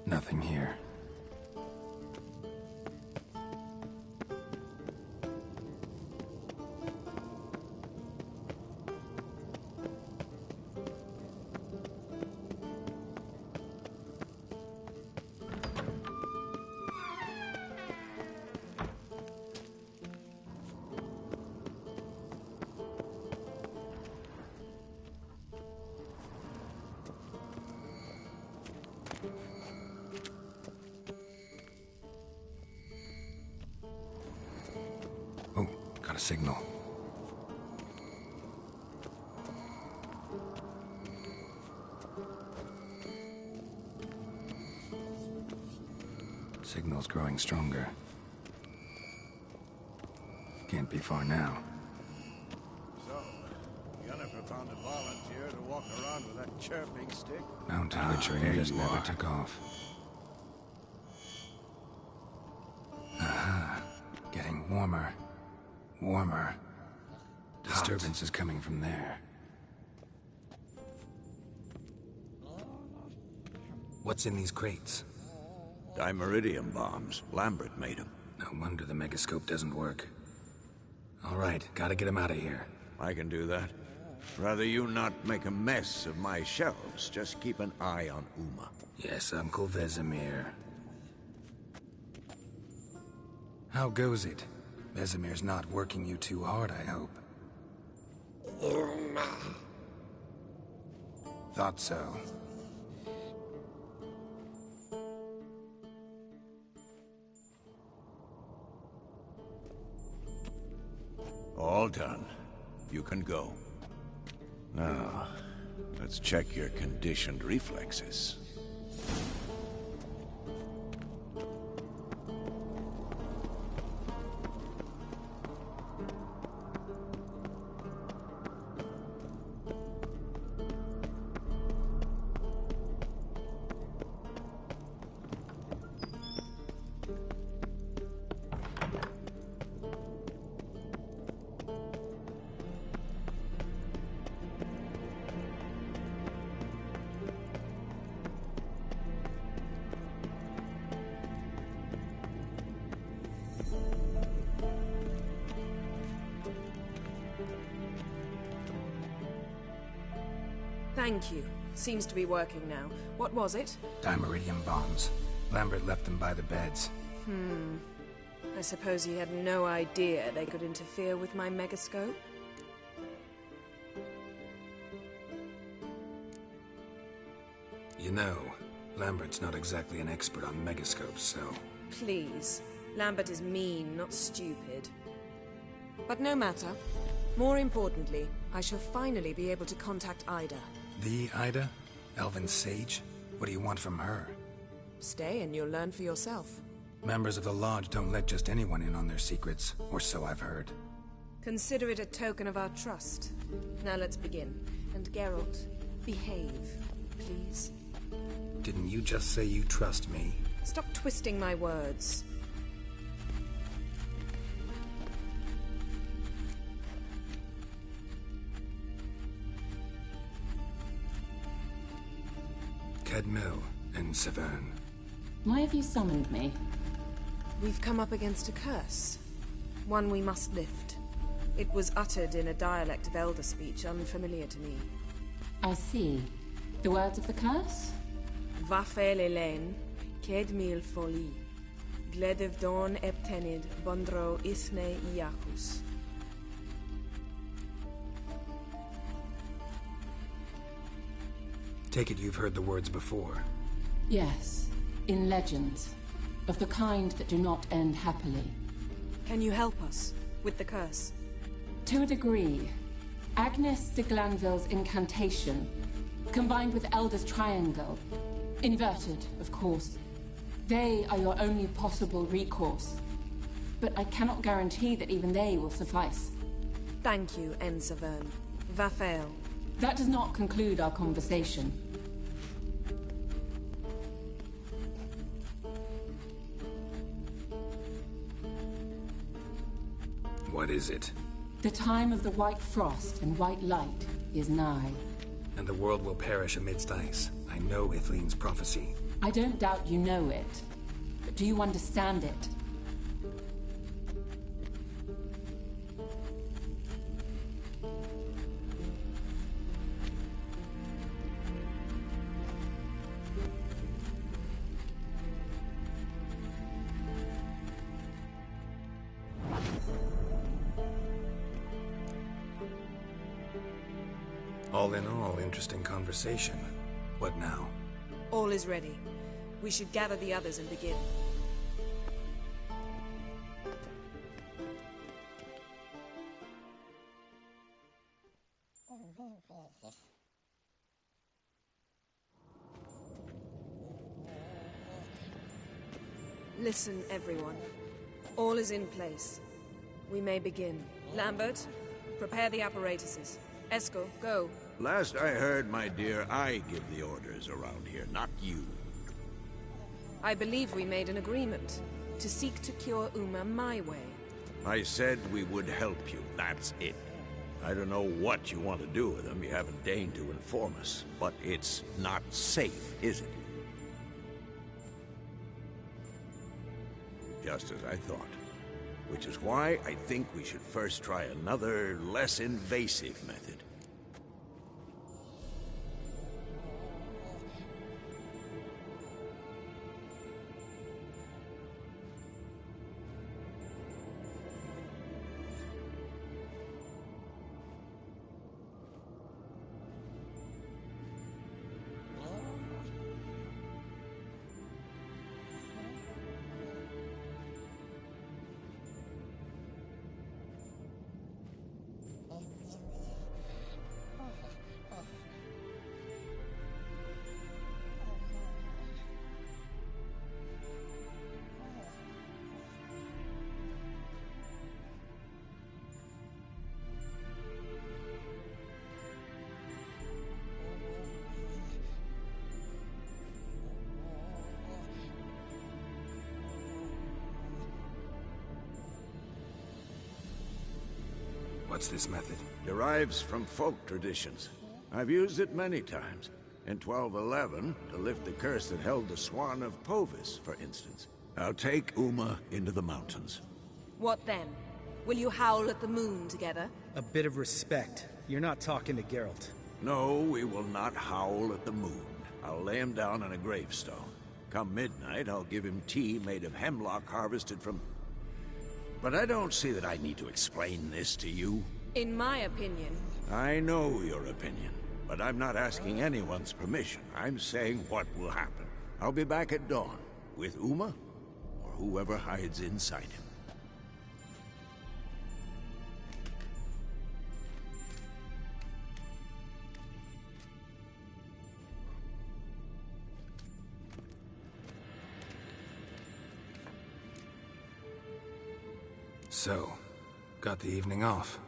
Nothing here. signal. Signal's growing stronger. Can't be far now. So, Jennifer found a volunteer to walk around with that chirping stick? Mountain archery just never took off. Aha. Getting warmer. Warmer. Disturbance is coming from there. What's in these crates? Dimeridium bombs. Lambert made them. No wonder the megascope doesn't work. All right, gotta get him out of here. I can do that. Rather you not make a mess of my shelves. Just keep an eye on Uma. Yes, Uncle Vesemir. How goes it? Vesemir's not working you too hard, I hope. Uma. Thought so. All done. You can go. Now, let's check your conditioned reflexes. Thank you. Seems to be working now. What was it? Dimeridium bombs. Lambert left them by the beds. I suppose he had no idea they could interfere with my megascope? You know, Lambert's not exactly an expert on megascopes, so... Please. Lambert is mean, not stupid. But no matter. More importantly, I shall finally be able to contact Ida. The Ida? Elven Sage? What do you want from her? Stay and you'll learn for yourself. Members of the Lodge don't let just anyone in on their secrets, or so I've heard. Consider it a token of our trust. Now let's begin. And Geralt, behave, please. Didn't you just say you trust me? Stop twisting my words. Cadmel and Severn. Why have you summoned me? We've come up against a curse. One we must lift. It was uttered in a dialect of Elder speech unfamiliar to me. I see. The words of the curse? Vafel Elaine, Kedmil Foli, Gledev Dawn Eptenid, Bondro Isne Iakus. Take it you've heard the words before. Yes, in legends. Of the kind that do not end happily. Can you help us with the curse? To a degree. Agnes de Glanville's incantation, combined with Elder's triangle, inverted, of course. They are your only possible recourse. But I cannot guarantee that even they will suffice. Thank you, Severn. Vafel. That does not conclude our conversation. What is it? The time of the white frost and white light is nigh. And the world will perish amidst ice. I know Ithleen's prophecy. I don't doubt you know it. But do you understand it? All in all, interesting conversation. What now? All is ready. We should gather the others and begin. Listen, everyone. All is in place. We may begin. Lambert, prepare the apparatuses. Esco, go. Last I heard, my dear, I give the orders around here, not you. I believe we made an agreement to seek to cure Uma my way. I said we would help you, that's it. I don't know what you want to do with them, you haven't deigned to inform us. But it's not safe, is it? Just as I thought. Which is why I think we should first try another, less invasive method. What's this method? Derives from folk traditions. I've used it many times. In 1211, to lift the curse that held the Swan of Povis, for instance. I'll take Uma into the mountains. What then? Will you howl at the moon together? A bit of respect. You're not talking to Geralt. No, we will not howl at the moon. I'll lay him down on a gravestone. Come midnight, I'll give him tea made of hemlock harvested from... But I don't see that I need to explain this to you. In my opinion... I know your opinion, but I'm not asking anyone's permission. I'm saying what will happen. I'll be back at dawn, with Uma, or whoever hides inside him. So, got the evening off.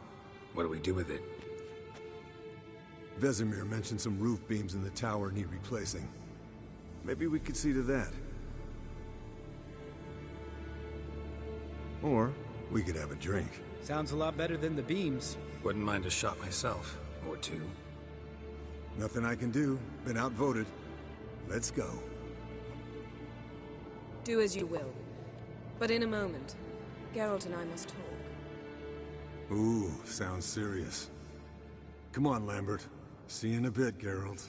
What do we do with it? Vesemir mentioned some roof beams in the tower need replacing. Maybe we could see to that. Or we could have a drink. Sounds a lot better than the beams. Wouldn't mind a shot myself. Or two. Nothing I can do. Been outvoted. Let's go. Do as you will. But in a moment, Geralt and I must talk. Ooh, sounds serious. Come on, Lambert. See you in a bit, Geralt.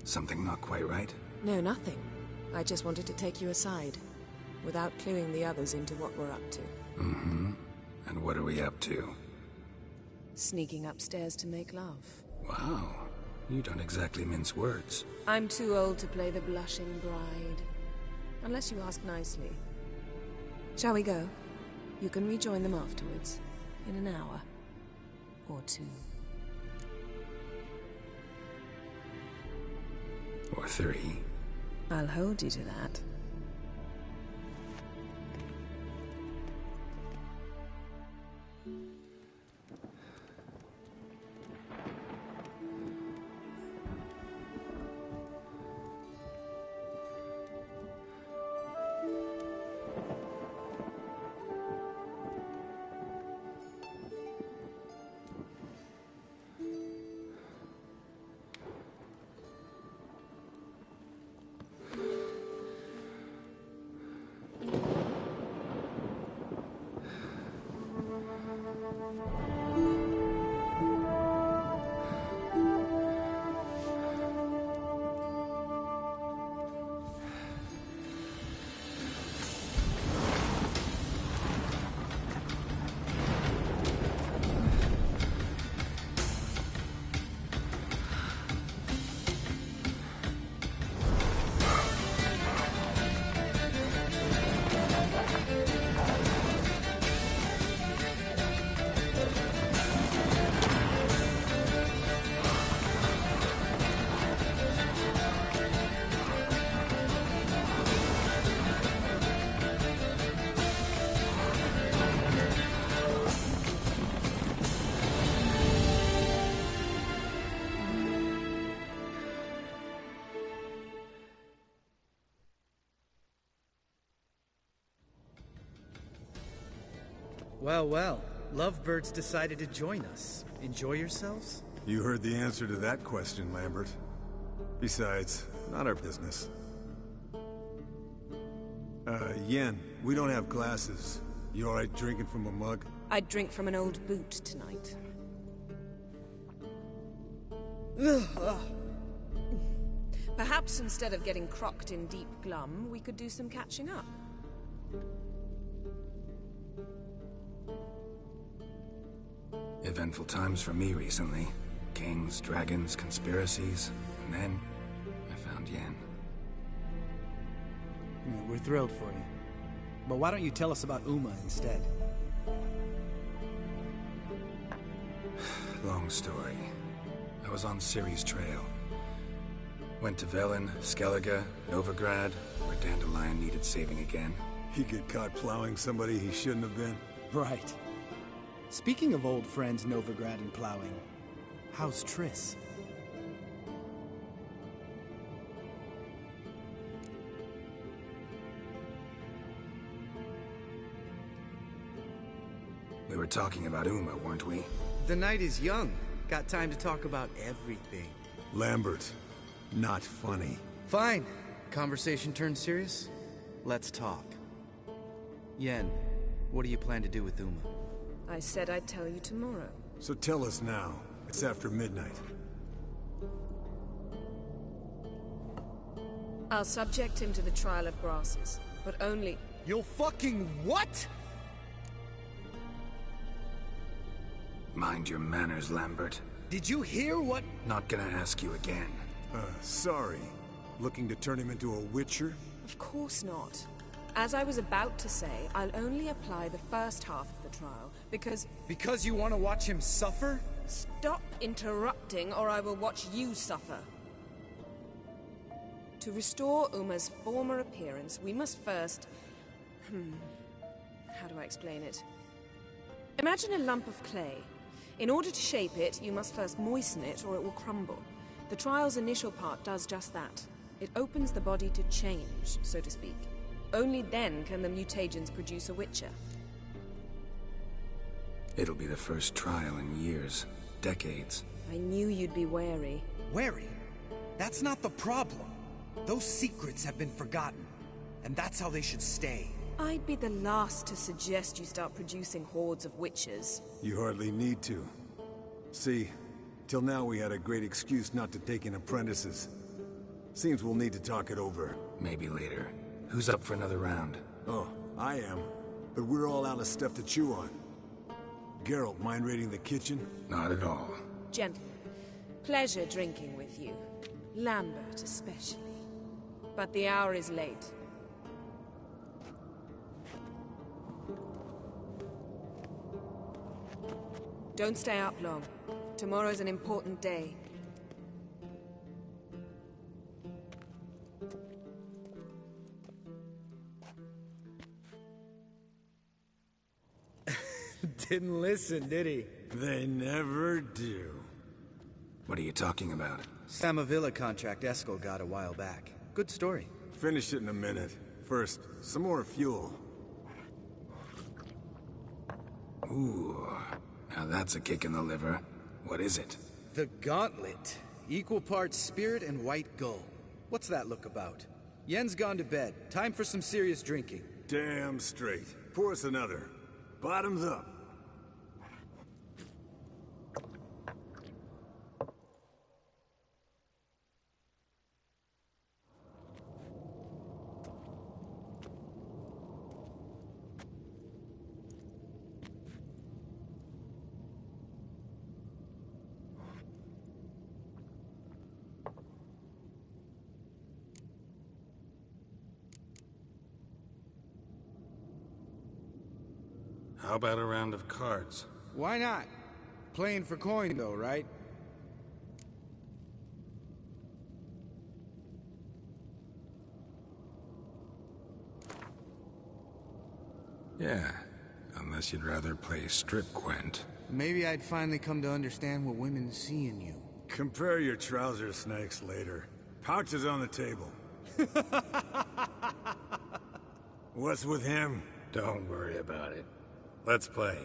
Something not quite right? No, nothing. I just wanted to take you aside, without cluing the others into what we're up to. Mm-hmm. And what are we up to? Sneaking upstairs to make love. Wow. You don't exactly mince words. I'm too old to play the blushing bride. Unless you ask nicely. Shall we go? You can rejoin them afterwards. In an hour. Or two. Or three. I'll hold you to that. Well, well. Lovebirds decided to join us. Enjoy yourselves? You heard the answer to that question, Lambert. Besides, not our business. Yen, we don't have glasses. You alright drinking from a mug? I'd drink from an old boot tonight. Perhaps instead of getting crocked in deep glum, we could do some catching up. Eventful times for me recently. Kings, dragons, conspiracies, and then I found Yen. We're thrilled for you. But why don't you tell us about Uma instead? Long story. I was on Ciri's trail. Went to Velen, Skellige, Novigrad, where Dandelion needed saving again. He get caught plowing somebody he shouldn't have been? Right. Speaking of old friends Novigrad and plowing, how's Triss? We were talking about Uma, weren't we? The night is young. Got time to talk about everything. Lambert, not funny. Fine. Conversation turned serious? Let's talk. Yen, what do you plan to do with Uma? I said I'd tell you tomorrow. So tell us now. It's after midnight. I'll subject him to the trial of grasses, but only... You'll fucking what? Mind your manners, Lambert. Did you hear what? Not gonna ask you again. Sorry. Looking to turn him into a witcher? Of course not. As I was about to say, I'll only apply the first half of the trial, because... Because you want to watch him suffer? Stop interrupting, or I will watch you suffer. To restore Uma's former appearance, we must first... How do I explain it? Imagine a lump of clay. In order to shape it, you must first moisten it, or it will crumble. The trial's initial part does just that. It opens the body to change, so to speak. Only then can the mutagens produce a witcher. It'll be the first trial in years. Decades. I knew you'd be wary. Wary? That's not the problem. Those secrets have been forgotten. And that's how they should stay. I'd be the last to suggest you start producing hordes of witches. You hardly need to. See, till now we had a great excuse not to take in apprentices. Seems we'll need to talk it over. Maybe later. Who's up for another round? Oh, I am. But we're all out of stuff to chew on. Geralt, mind raiding the kitchen? Not at all. Gentlemen, pleasure drinking with you. Lambert especially. But the hour is late. Don't stay up long. Tomorrow's an important day. Didn't listen, did he? They never do. What are you talking about? Samavilla contract Eskel got a while back. Good story. Finish it in a minute. First, some more fuel. Ooh, now that's a kick in the liver. What is it? The Gauntlet. Equal parts spirit and white gull. What's that look about? Yen's gone to bed. Time for some serious drinking. Damn straight. Pour us another. Bottoms up. How about a round of cards? Why not? Playing for coin, though, right? Yeah, unless you'd rather play strip Gwent. Maybe I'd finally come to understand what women see in you. Compare your trouser snakes later. Pouch is on the table. What's with him? Don't worry about it. Let's play.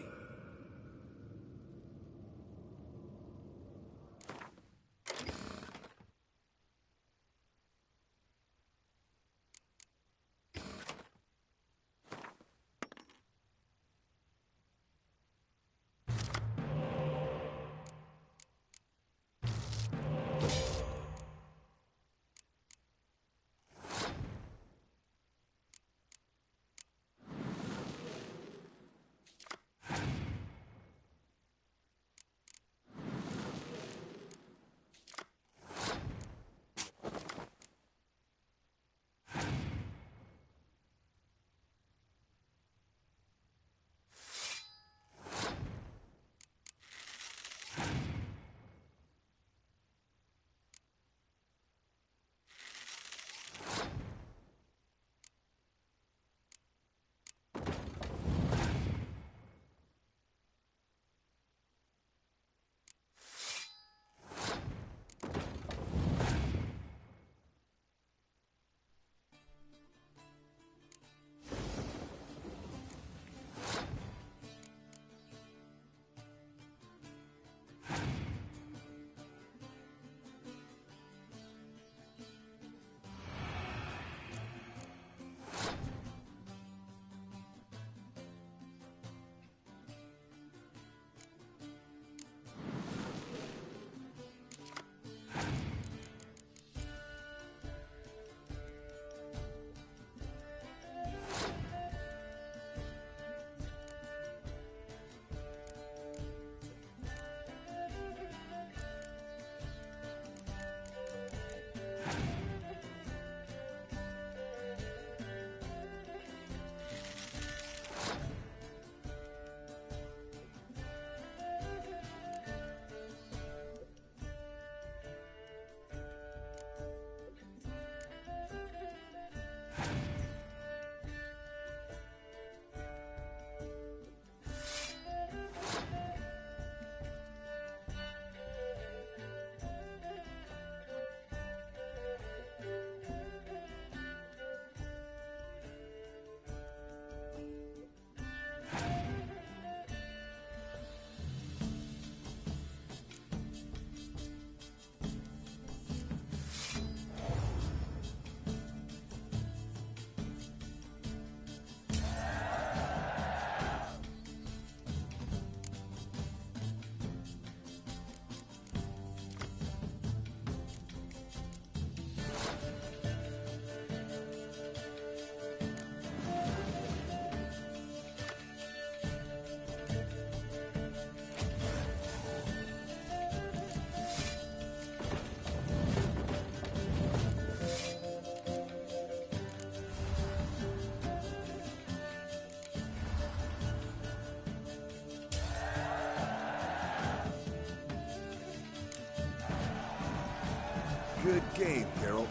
Good game, Geralt.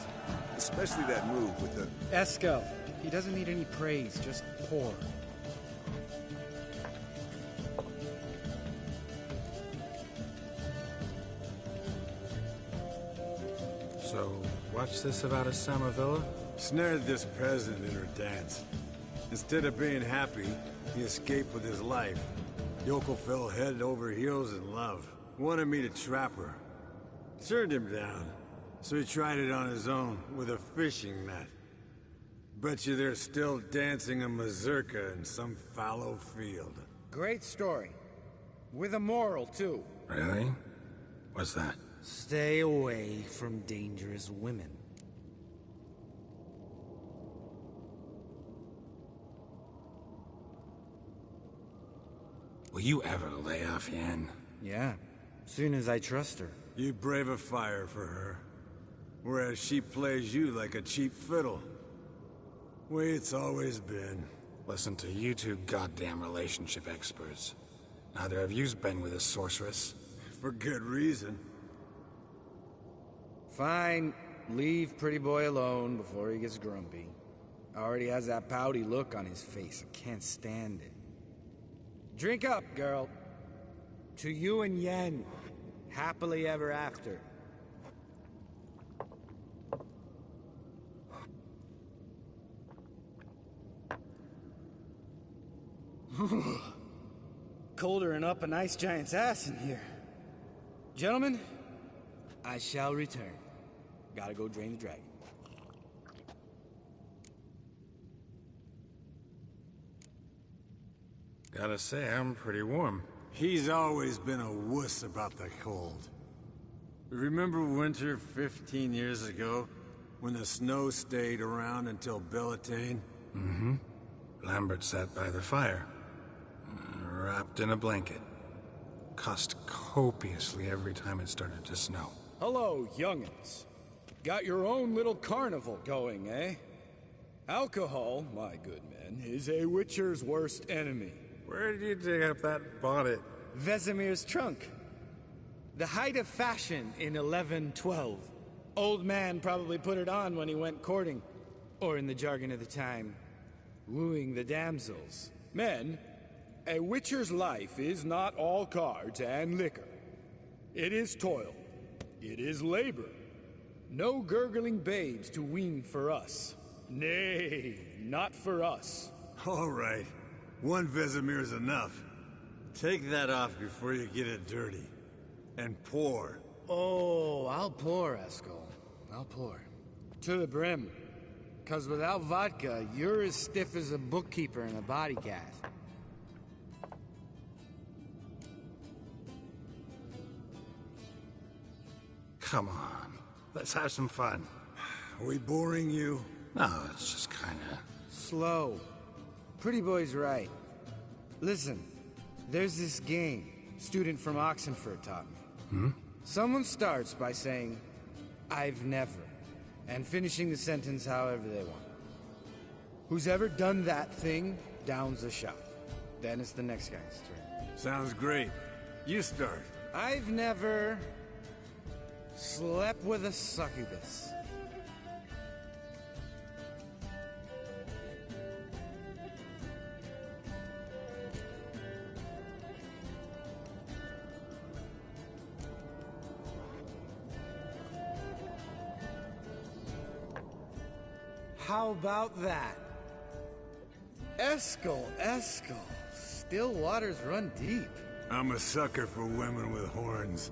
Especially that move with the... Eskel. He doesn't need any praise, just pour. So, what's this about a Samarvilla? Snared this peasant in her dance. Instead of being happy, he escaped with his life. Yoko fell head over heels in love. Wanted me to trap her. Turned him down. So he tried it on his own, with a fishing net. Bet you they're still dancing a mazurka in some fallow field. Great story. With a moral, too. Really? What's that? Stay away from dangerous women. Will you ever lay off Yen? Yeah, soon as I trust her. You brave a fire for her. Whereas she plays you like a cheap fiddle. Way it's always been. Listen to you two goddamn relationship experts. Neither of you's been with a sorceress. For good reason. Fine. Leave pretty boy alone before he gets grumpy. Already has that pouty look on his face. I can't stand it. Drink up, girl. To you and Yen. Happily ever after. colder than up an ice giant's ass in here. Gentlemen, I shall return. Gotta go drain the dragon. Gotta say, I'm pretty warm. He's always been a wuss about the cold. Remember winter 15 years ago? When the snow stayed around until Bellatane? Mm-hmm. Lambert sat by the fire, wrapped in a blanket. Cussed copiously every time it started to snow. Hello, young'uns. Got your own little carnival going, eh? Alcohol, my good men, is a witcher's worst enemy. Where did you dig up that bonnet? Vesemir's trunk. The height of fashion in 1112. Old man probably put it on when he went courting. Or in the jargon of the time, wooing the damsels. Men, a witcher's life is not all cards and liquor. It is toil. It is labor. No gurgling babes to wean for us. Nay, not for us. All right. One Vesemir's enough. Take that off before you get it dirty. And pour. Oh, I'll pour, Eskel. I'll pour. To the brim. 'Cause without vodka, you're as stiff as a bookkeeper in a body cast. Come on, let's have some fun. Are we boring you? No, it's just kinda... Slow. Pretty boy's right. Listen, there's this game student from Oxenford taught me. Someone starts by saying, I've never, and finishing the sentence however they want. Who's ever done that thing downs the shot. Then it's the next guy's turn. Sounds great. You start. I've never slept with a succubus. How about that? Eskel. Still waters run deep. I'm a sucker for women with horns.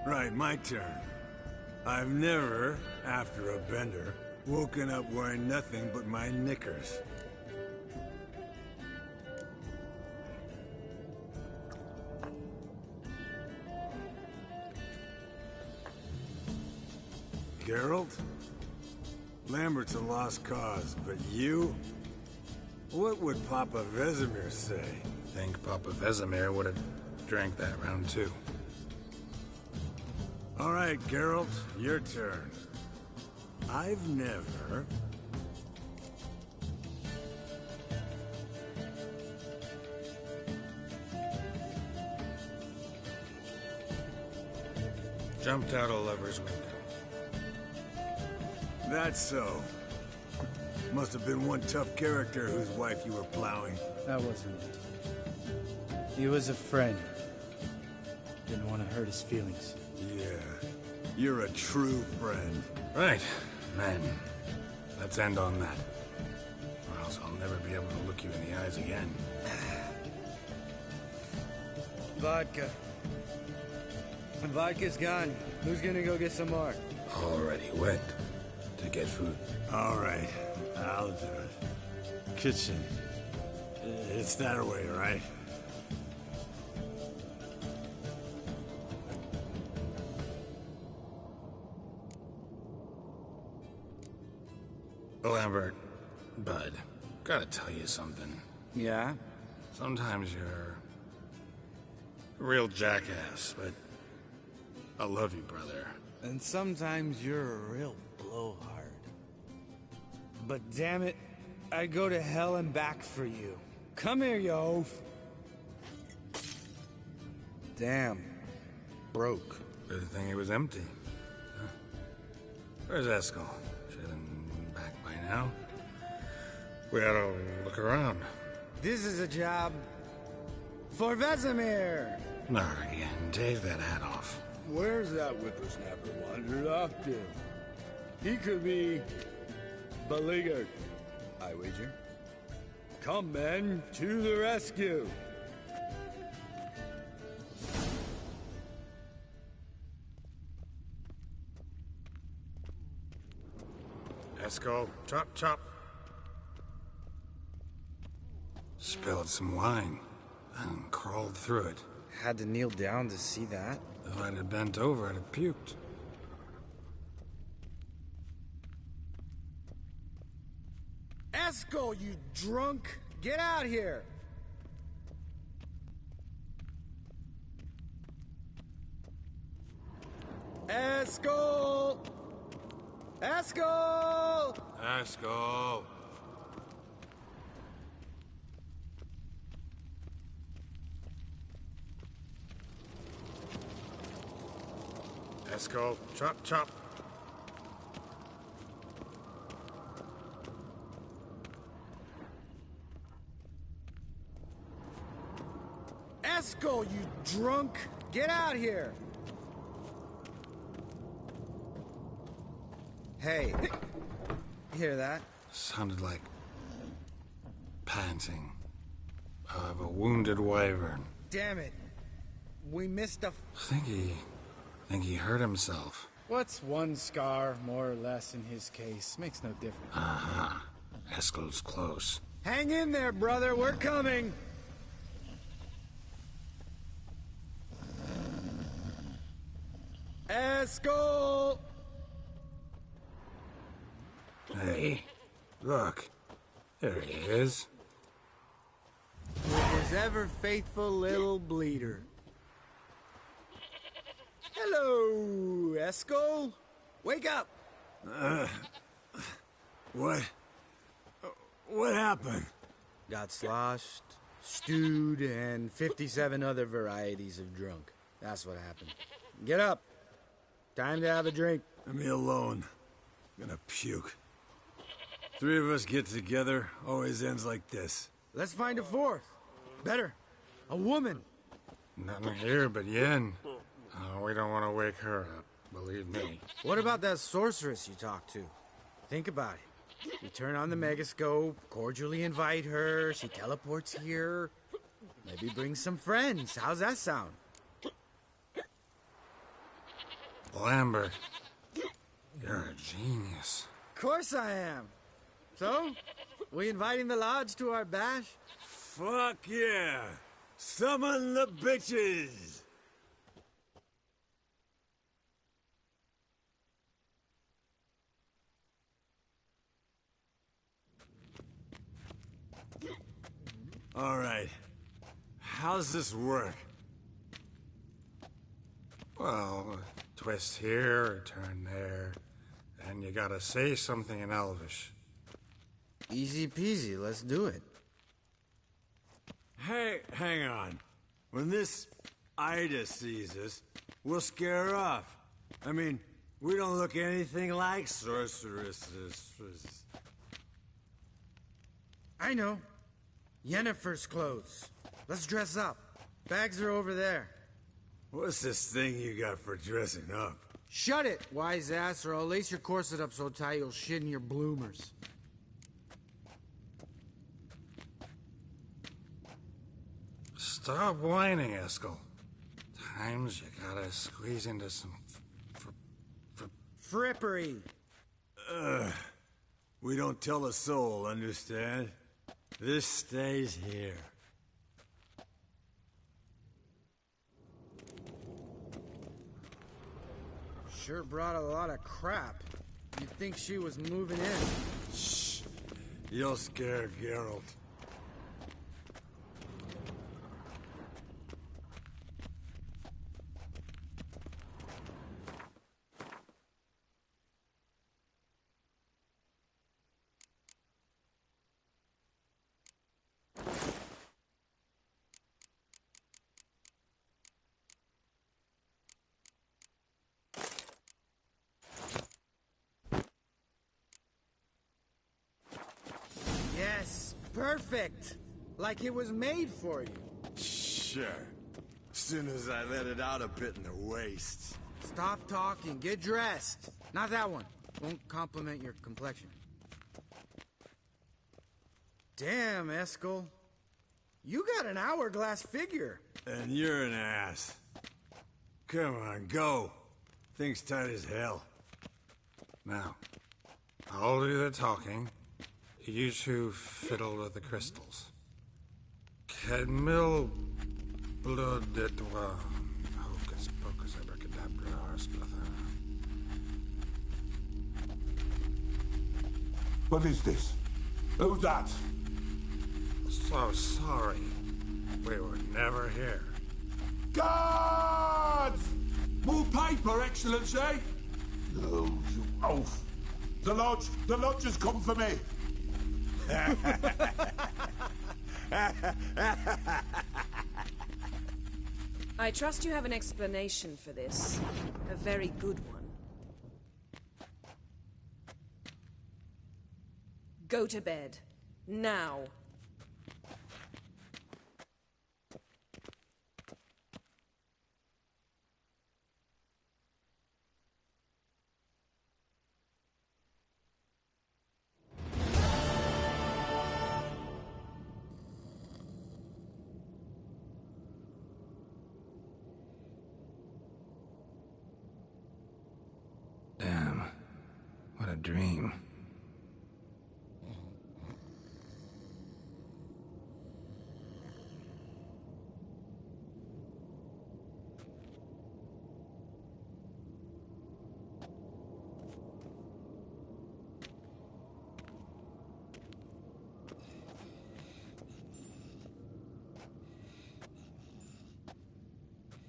Right, my turn. I've never, after a bender, woken up wearing nothing but my knickers. Geralt? Lambert's a lost cause, but you? What would Papa Vesemir say? Think Papa Vesemir would have drank that round too. All right, Geralt, your turn. I've never... Jumped out a lover's window. That's so. Must have been one tough character whose wife you were plowing. That wasn't it. He was a friend. Didn't want to hurt his feelings. Yeah, you're a true friend. Right, men. Let's end on that. Or else I'll never be able to look you in the eyes again. Vodka. Vodka's gone. Who's gonna go get some more? Already went to get food. All right, I'll do it. Kitchen. It's that way, right? Lambert, bud, gotta tell you something. Yeah? Sometimes you're a real jackass, but I love you, brother. And sometimes you're a real blowhard. But damn it, I'd go to hell and back for you. Come here, you oaf. Damn. Broke. Good thing it was empty. Huh? Where's Eskel? Should have been back by now. We ought to look around. This is a job for Vesemir. Not again. Take that hat off. Where's that whippersnapper wandered off to? He could be beleaguered, I wager. Come, men, to the rescue. Esco, chop, chop. Spilled some wine and crawled through it. Had to kneel down to see that. If I'd have bent over, I'd have puked. Esco, you drunk! Get out here! Esco! Esco! Esco! Esco, chop, chop. Esco, you drunk! Get out here! Hey, hear that? Sounded like panting of a wounded wyvern. Damn it. We missed a... Think he hurt himself. What's one scar, more or less, in his case? Makes no difference. Uh-huh. Esco's close. Hang in there, brother. We're coming. Esco! Hey, look. There he is. With his ever-faithful little bleeder. Hello, Esco. Wake up. What? What happened? Got sloshed, stewed, and 57 other varieties of drunk. That's what happened. Get up. Time to have a drink. Leave me alone. I'm gonna puke. Three of us get together, always ends like this. Let's find a fourth. Better. A woman. Nothing here but Yen. We don't want to wake her up, believe me. What about that sorceress you talked to? Think about it. We turn on the megascope, cordially invite her, she teleports here. Maybe bring some friends. How's that sound? Lambert, you're a genius. Of course I am. So, we inviting the lodge to our bash? Fuck yeah! Summon the bitches! All right. How's this work? Well, twist here, turn there, and you gotta say something in Elvish. Easy peasy, let's do it. Hey, hang on. When this Ida sees us, we'll scare her off. I mean, we don't look anything like sorceresses. I know. Yennefer's clothes. Let's dress up. Bags are over there. What's this thing you got for dressing up? Shut it, wise ass, or I'll lace your corset up so tight you'll shit in your bloomers. Stop whining, Eskel. Times you gotta squeeze into some frippery. We don't tell a soul, understand? This stays here. Sure brought a lot of crap. You'd think she was moving in. Shh. You'll scare Geralt. Yes, perfect. Like it was made for you. Sure. Soon as I let it out a bit in the waist. Stop talking, get dressed. Not that one. Won't compliment your complexion. Damn, Eskel. You got an hourglass figure. And you're an ass. Come on, go. Thing's tight as hell. Now, I'll I'll do the talking. You two fiddle with the crystals. Cadmil blood et hocus pocus abracadabra arsplatha. What is this? Who's that? So sorry. We were never here. Guards! More paper, Excellency! No, you oaf. The lodge has come for me. I trust you have an explanation for this. A very good one. Go to bed. Now. Damn. What a dream.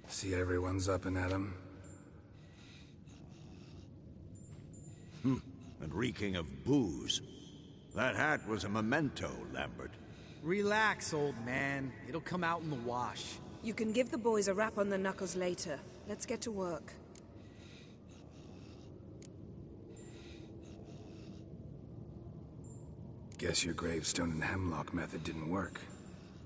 See everyone's up and at 'em. And reeking of booze. That hat was a memento, Lambert. Relax, old man. It'll come out in the wash. You can give the boys a rap on the knuckles later. Let's get to work. Guess your gravestone and hemlock method didn't work.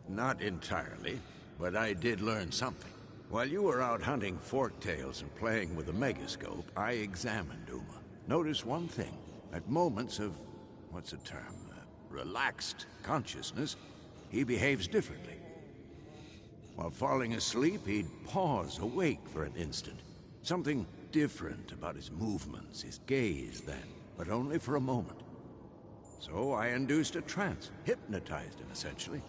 Not entirely, but I did learn something. While you were out hunting forktails and playing with a megascope, I examined Uma. Notice one thing. At moments of, what's the term, relaxed consciousness, he behaves differently. While falling asleep, he'd pause awake for an instant. Something different about his movements, his gaze then, but only for a moment. So I induced a trance, hypnotized him essentially.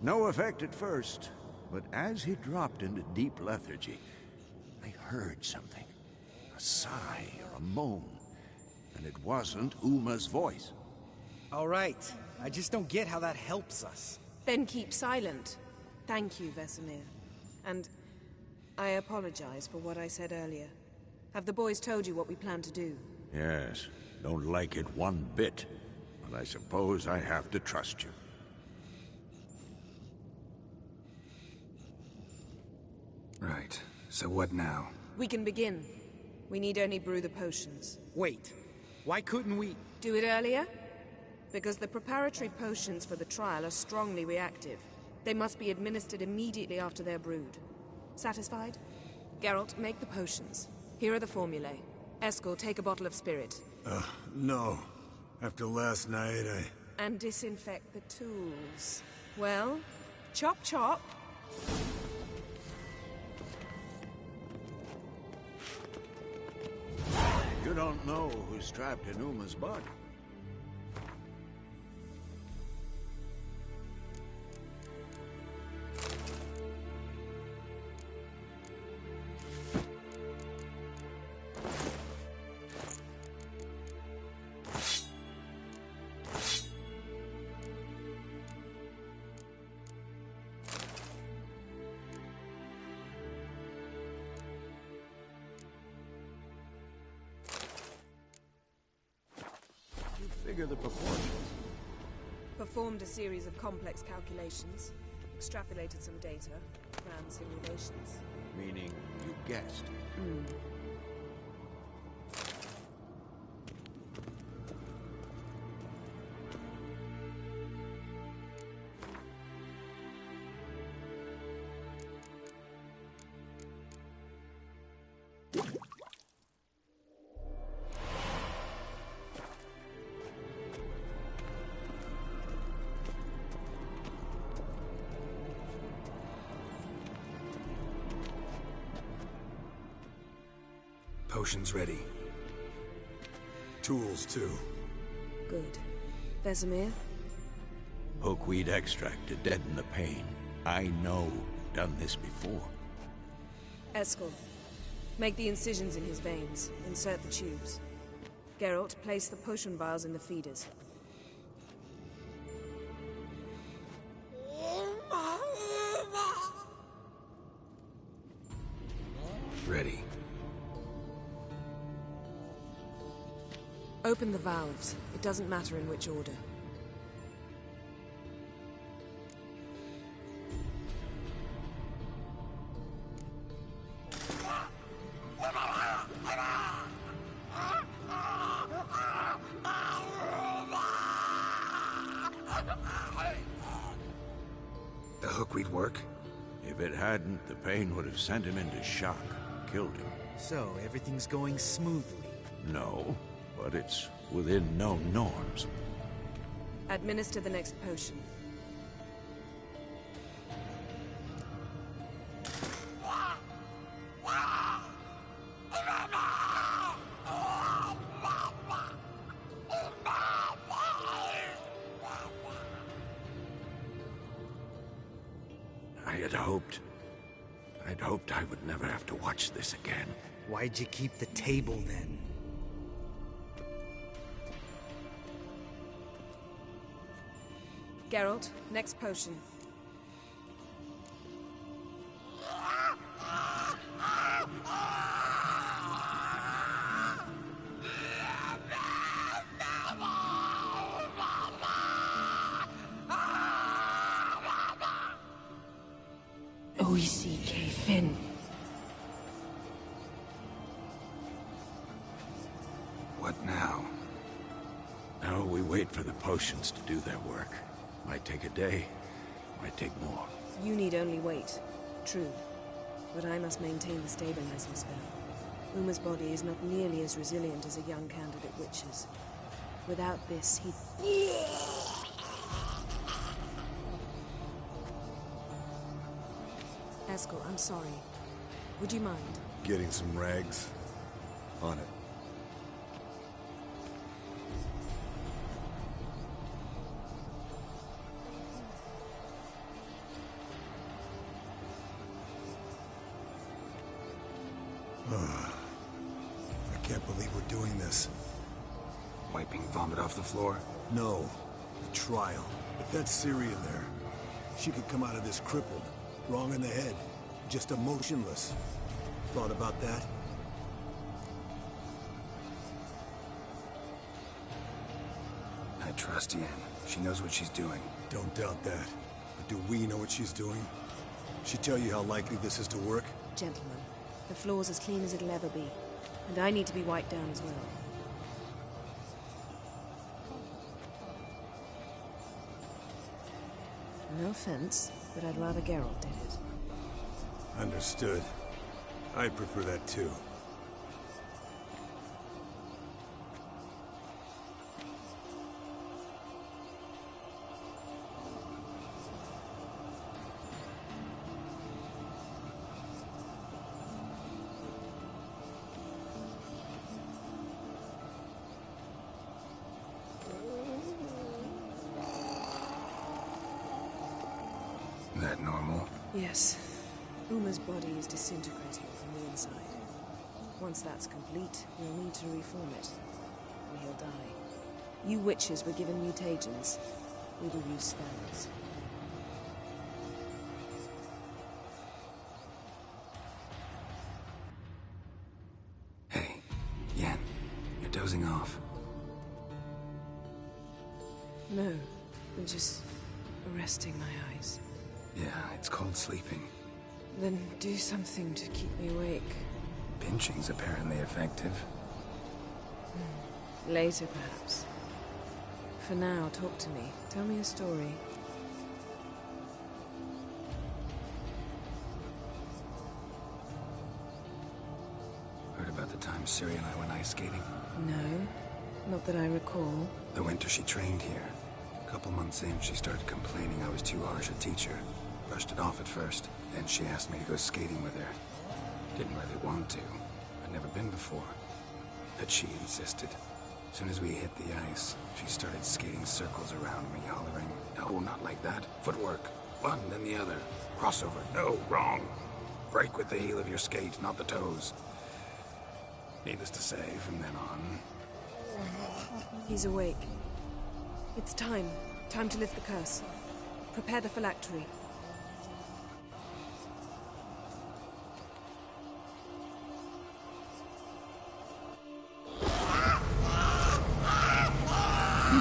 No effect at first, but as he dropped into deep lethargy, I heard something. A sigh or a moan. And it wasn't Uma's voice. All right. I just don't get how that helps us. Then keep silent. Thank you, Vesemir. And I apologize for what I said earlier. Have the boys told you what we plan to do? Yes. Don't like it one bit. But I suppose I have to trust you. Right. So what now? We can begin. We need only brew the potions. Wait. Why couldn't we... Do it earlier? Because the preparatory potions for the trial are strongly reactive. They must be administered immediately after they're brewed. Satisfied? Geralt, make the potions. Here are the formulae. Eskel, take a bottle of spirit. No. After last night, And disinfect the tools. Well, chop chop. You don't know who's trapped in Uma's body. Figure the proportions. Performed a series of complex calculations. Extrapolated some data. Ran simulations. Meaning, you guessed. Potions ready. tools too. Good. Vesemir? Hookweed extract to deaden the pain. I know. Done this before. Eskel, make the incisions in his veins. Insert the tubes. Geralt, place the potion vials in the feeders. Ready. Open the valves. It doesn't matter in which order. The hookweed work? If it hadn't, the pain would have sent him into shock. Killed him. So, everything's going smoothly. No, but it's within known norms. Administer the next potion. I'd hoped I would never have to watch this again. Why'd you keep the table then? Geralt, next potion. Oisi Finn. What now? Now we wait for the potions to do their work. Might take a day, might take more. You need only wait. True. But I must maintain the stabilizing spell. Uma's body is not nearly as resilient as a young candidate witch's. Without this, he... Eskel, I'm sorry. Would you mind? Getting some rags? On it. I can't believe we're doing this. Wiping vomit off the floor? No. The trial. If that's Ciri in there, she could come out of this crippled. Wrong in the head. Just emotionless. Thought about that? I trust Yen. She knows what she's doing. Don't doubt that. But do we know what she's doing? She tell you how likely this is to work? Gentlemen, the floor's as clean as it'll ever be. And I need to be wiped down as well. No offense, but I'd rather Geralt did it. Understood. I'd prefer that too. That normal? Yes. Uma's body is disintegrating from the inside. Once that's complete, we'll need to reform it. Or he'll die. You witches were given mutagens. We will use spells. Hey, Yen, you're dozing off. No, I'm just resting my eyes. Yeah, it's called sleeping. Then do something to keep me awake. Pinching's apparently effective. Later, perhaps. For now, talk to me. Tell me a story. Heard about the time Ciri and I went ice skating? No, not that I recall. The winter she trained here. A couple months in, she started complaining I was too harsh a teacher. Brushed it off at first. Then she asked me to go skating with her. Didn't really want to. I'd never been before. But she insisted. As soon as we hit the ice, she started skating circles around me, hollering, "No, not like that. Footwork. One, then the other. Crossover. No, wrong. Break with the heel of your skate, not the toes." Needless to say, from then on... He's awake. It's time. Time to lift the curse. Prepare the phylactery.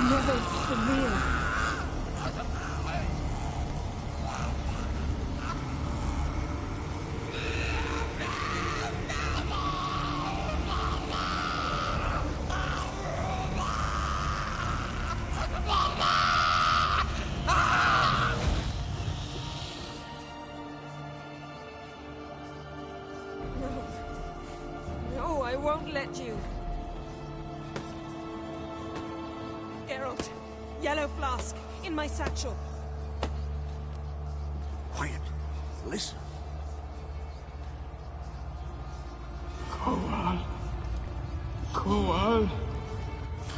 Never severe. No, I won't let you. Geralt, yellow flask, in my satchel. Quiet. Listen. Koal,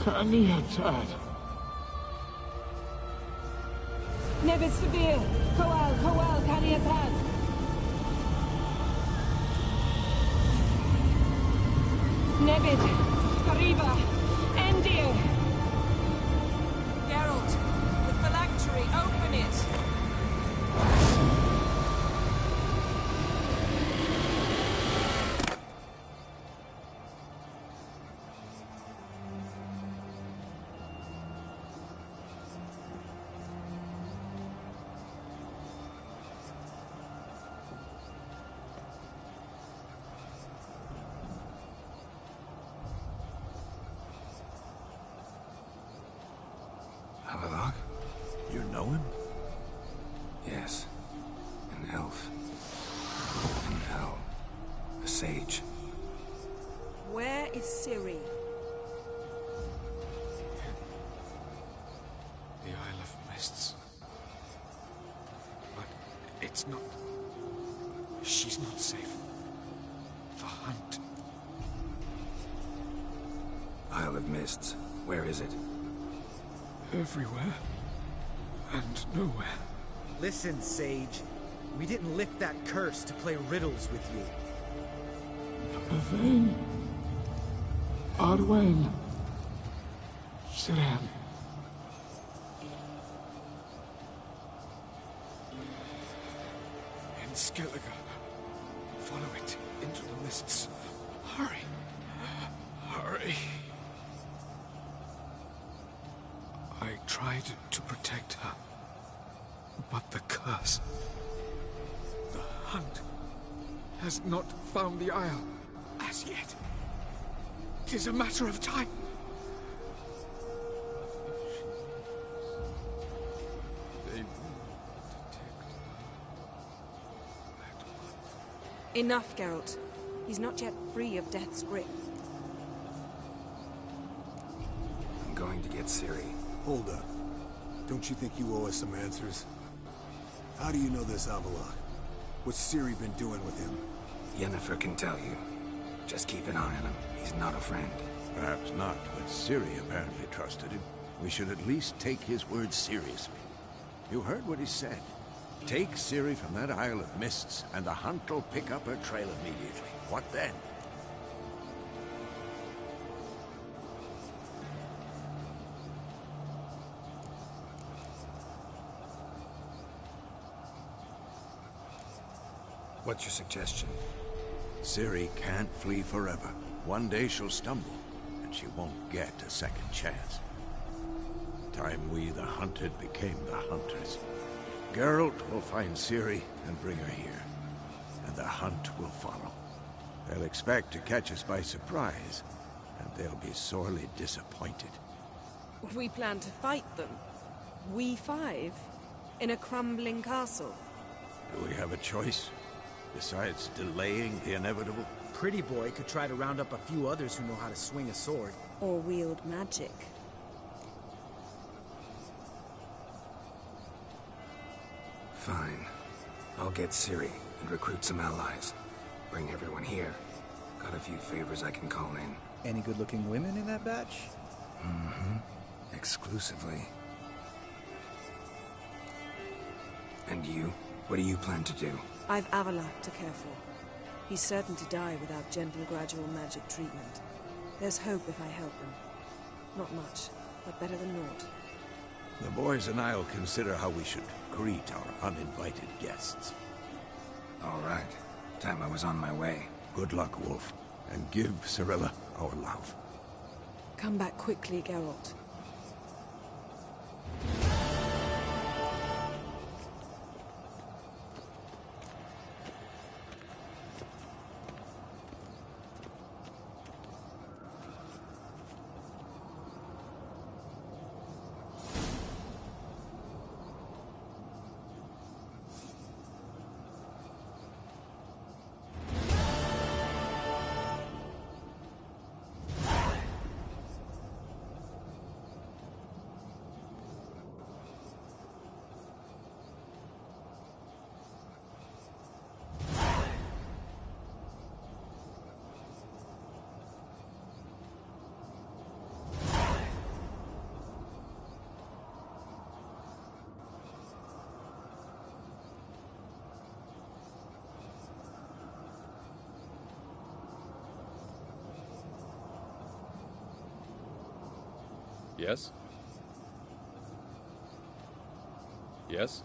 kan ni have tad? Never severe. Koal, can he attack? Nevid, Kariba, Endir. Geralt, the phylactery, open it! Havelock? You know him? Yes. An elf. An elf. A sage. Where is Ciri? The Isle of Mists. But it's not... She's not safe. The hunt. Isle of Mists. Where is it? Everywhere. And nowhere. Listen, Sage. We didn't lift that curse to play riddles with you. Yvain. Arwen. Siren. In Skellige. Follow it into the mists. Hurry. Hurry. I tried to protect her. But the curse... The hunt has not found the Isle as yet. It is a matter of time. They will detect her at once. Enough, Geralt. He's not yet free of death's grip. I'm going to get Ciri. Hold up. Don't you think you owe us some answers? How do you know this Havelock? What's Ciri been doing with him? Yennefer can tell you. Just keep an eye on him. He's not a friend. Perhaps not, but Ciri apparently trusted him. We should at least take his words seriously. You heard what he said. Take Ciri from that Isle of Mists, and the hunt will pick up her trail immediately. What then? What's your suggestion? Ciri can't flee forever. One day she'll stumble, and she won't get a second chance. Time we, the hunted, became the hunters. Geralt will find Ciri and bring her here, and the hunt will follow. They'll expect to catch us by surprise, and they'll be sorely disappointed. We plan to fight them. We five? In a crumbling castle? Do we have a choice? Besides delaying the inevitable? Pretty Boy could try to round up a few others who know how to swing a sword. Or wield magic. Fine. I'll get Ciri and recruit some allies. Bring everyone here. Got a few favors I can call in. Any good-looking women in that batch? Mm-hmm. Exclusively. And you? What do you plan to do? I've Avalok to care for. He's certain to die without gentle, gradual magic treatment. There's hope if I help him. Not much, but better than naught. The boys and I'll consider how we should greet our uninvited guests. All right. Time I was on my way. Good luck, Wolf. And give Cirilla our love. Come back quickly, Geralt. Yes? Yes?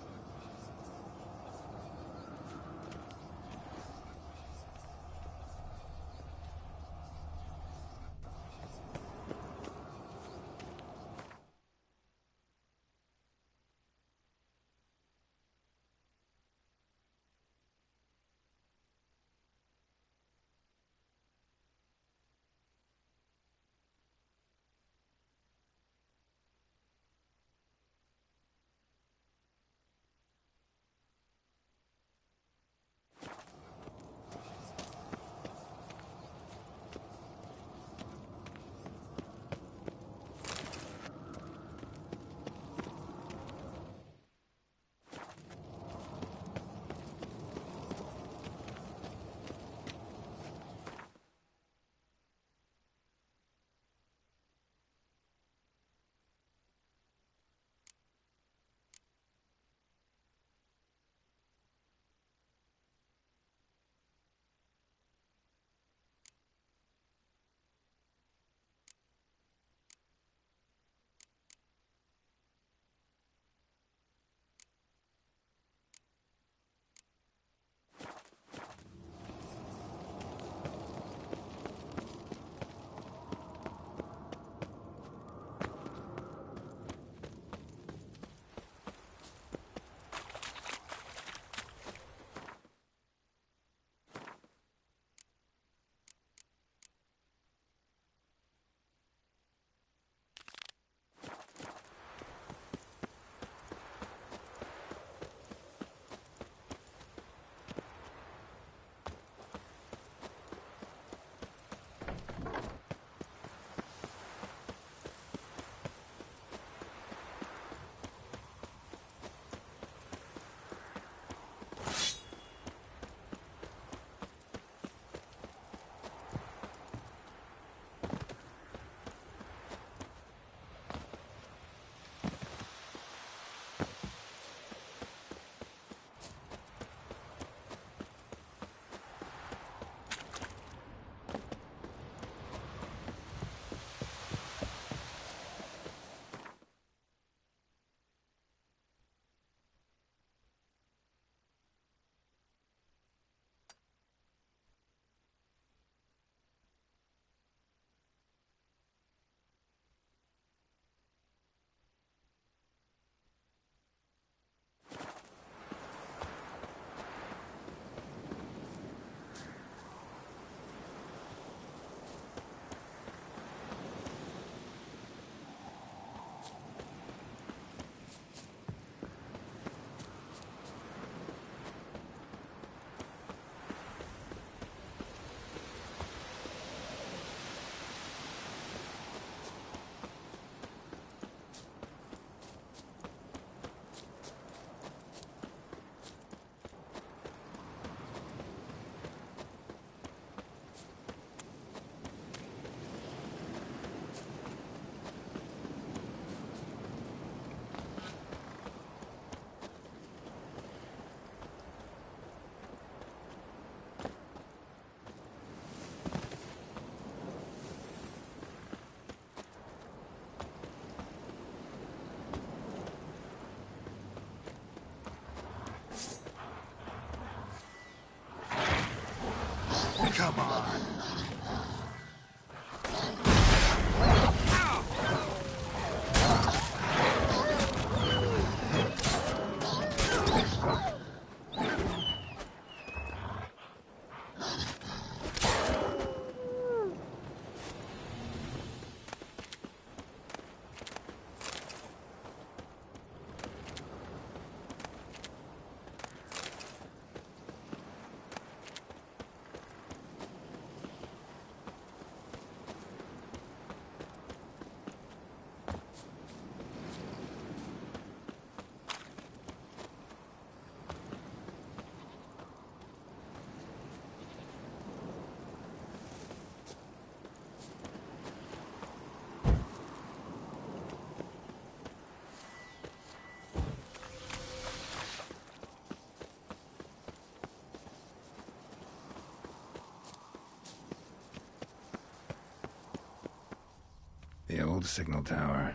The old signal tower.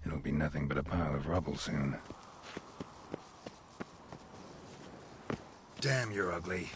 It'll be nothing but a pile of rubble soon. Damn, you're ugly.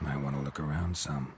Might want to look around some.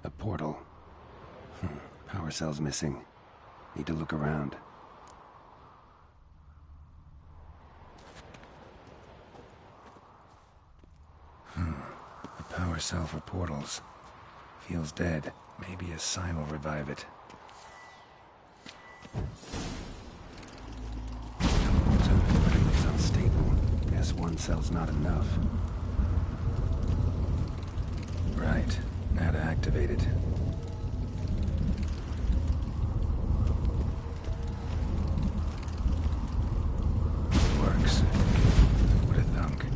A portal. Power cell's missing. Need to look around. A power cell for portals. Feels dead. Maybe a sign will revive it. But it looks unstable. Guess one cell's not enough. Right. Now to activate it. Works. Who would have thunk?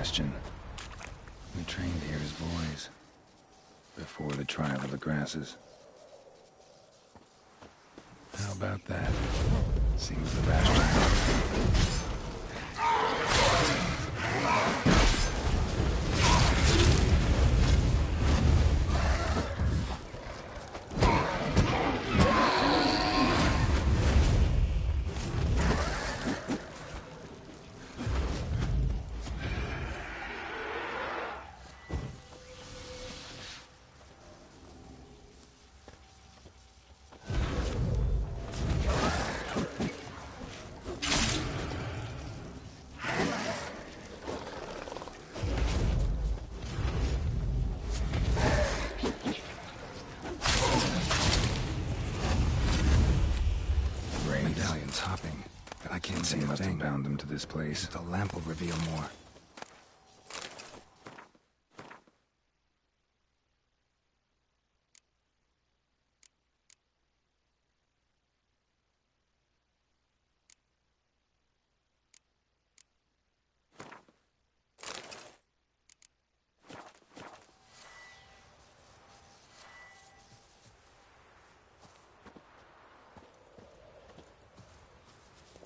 Bastion. We trained here as boys, before the trial of the grasses. How about that? Seems the Bastion. Bound them to this place. The lamp will reveal more.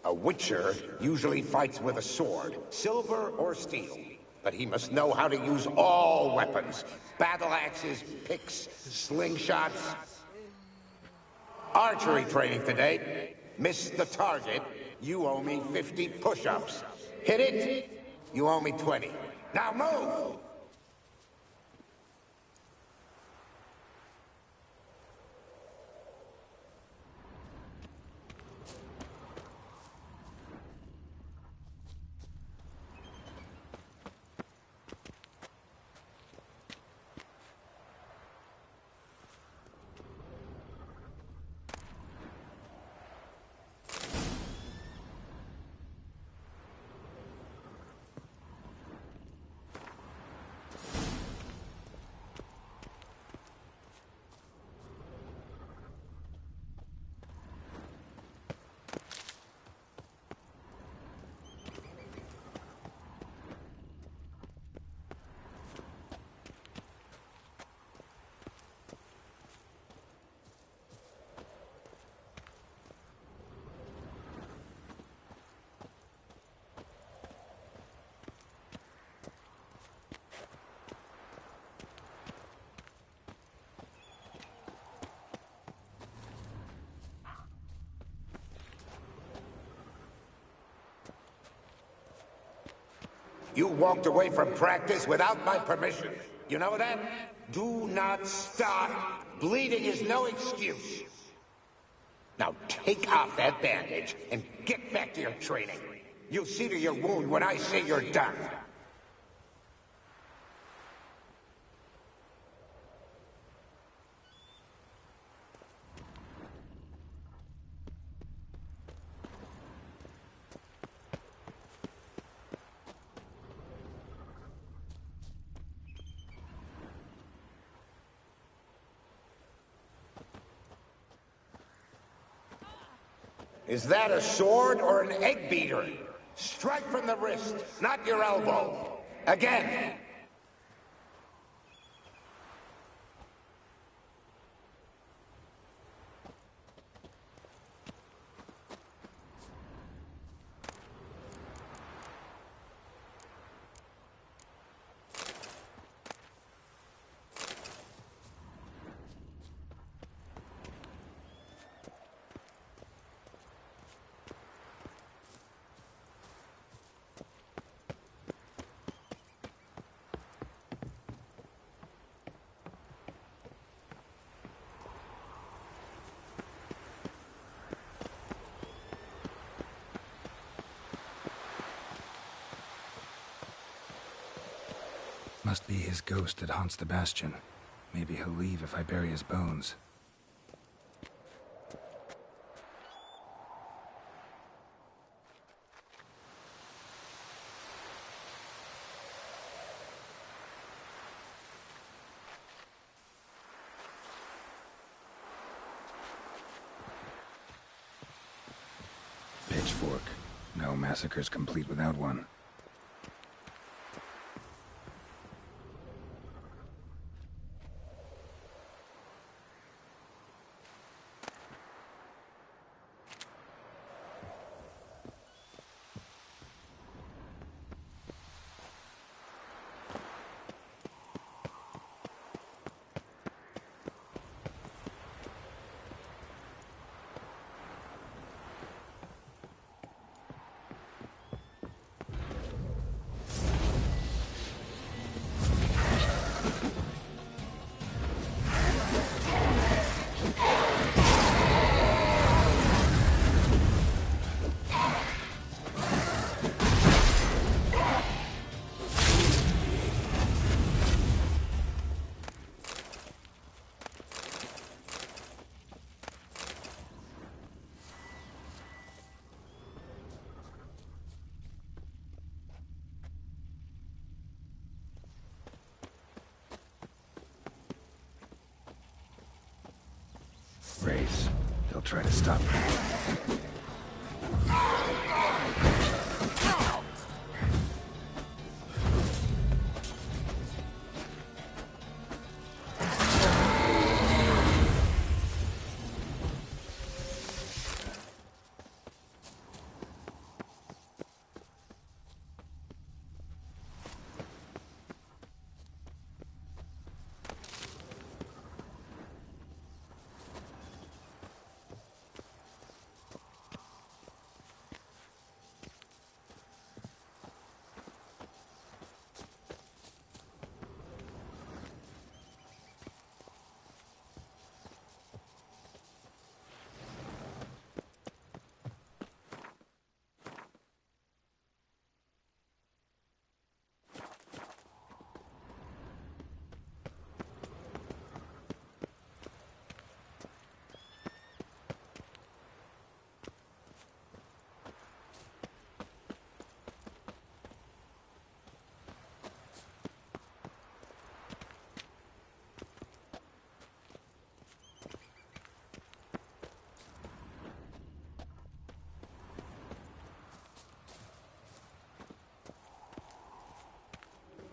A Witcher usually fights with a sword, silver or steel. But he must know how to use all weapons. Battle axes, picks, slingshots. Archery training today. Missed the target, you owe me 50 push-ups. Hit it, you owe me 20. Now move! You walked away from practice without my permission. You know that? Do not start. Bleeding is no excuse. Now take off that bandage and get back to your training. You'll see to your wound when I say you're done. Is that a sword or an egg beater? Strike from the wrist, not your elbow. Again. Must be his ghost that haunts the Bastion. Maybe he'll leave if I bury his bones. Pitchfork. No massacre's complete without one. Wraiths. They'll try to stop me.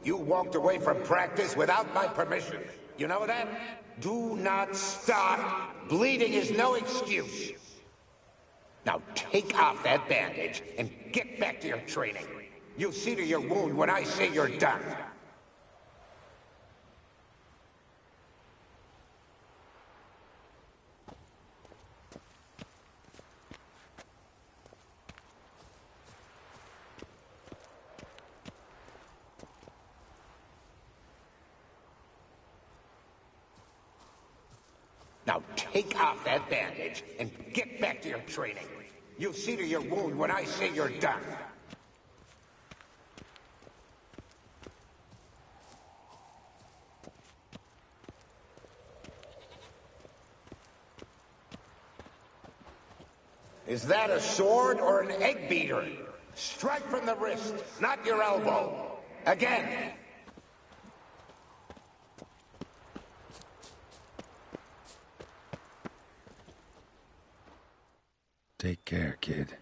You walked away from practice without my permission. You know that? Do not start. Bleeding is no excuse. Now take off that bandage and get back to your training. You'll see to your wound when I say you're done. Now take off that bandage and get back to your training. You'll see to your wound when I say you're done. Is that a sword or an egg beater? Strike from the wrist, not your elbow. Again. Take care, kid.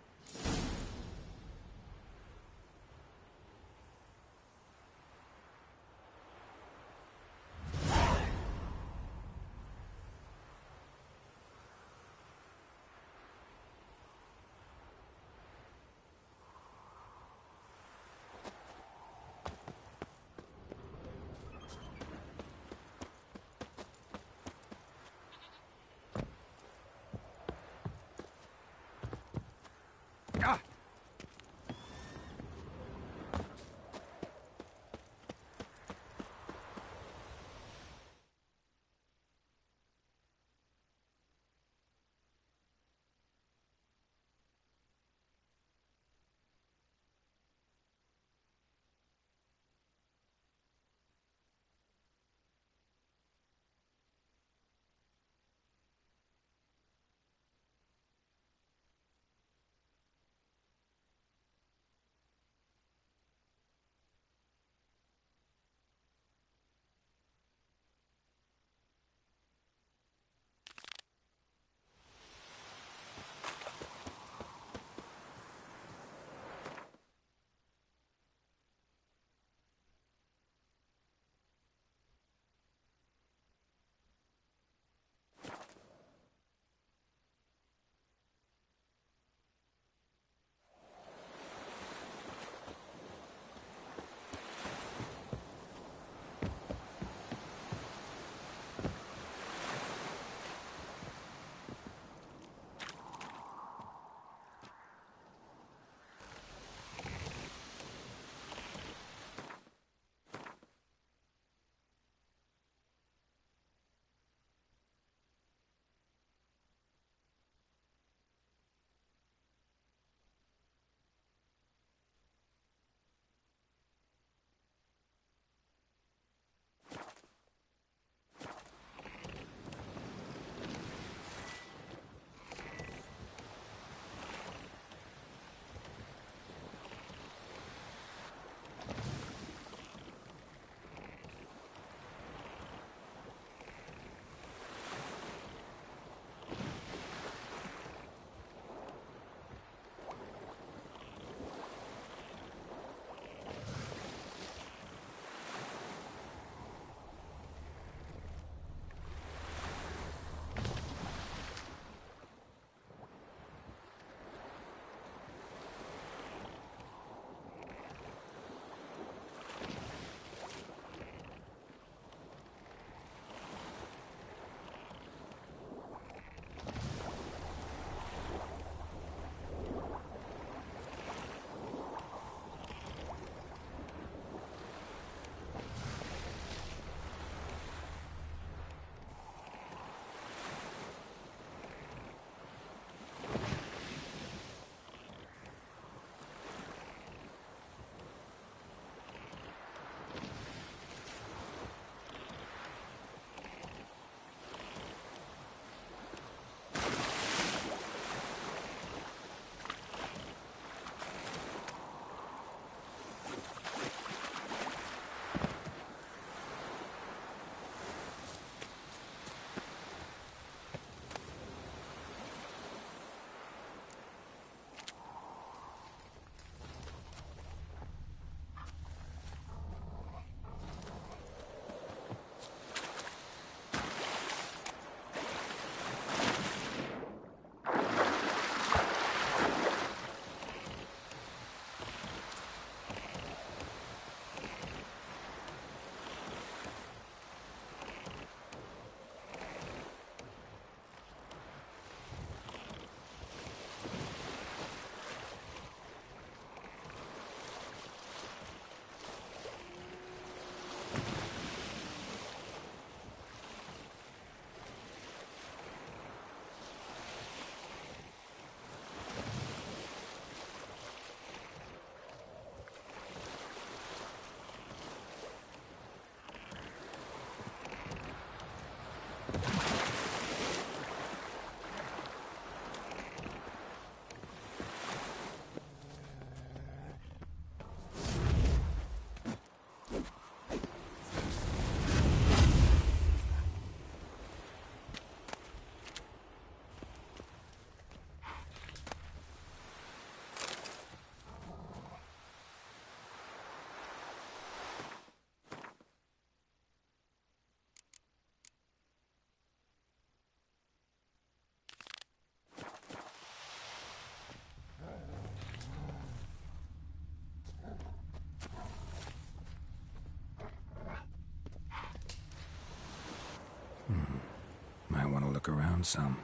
look around some.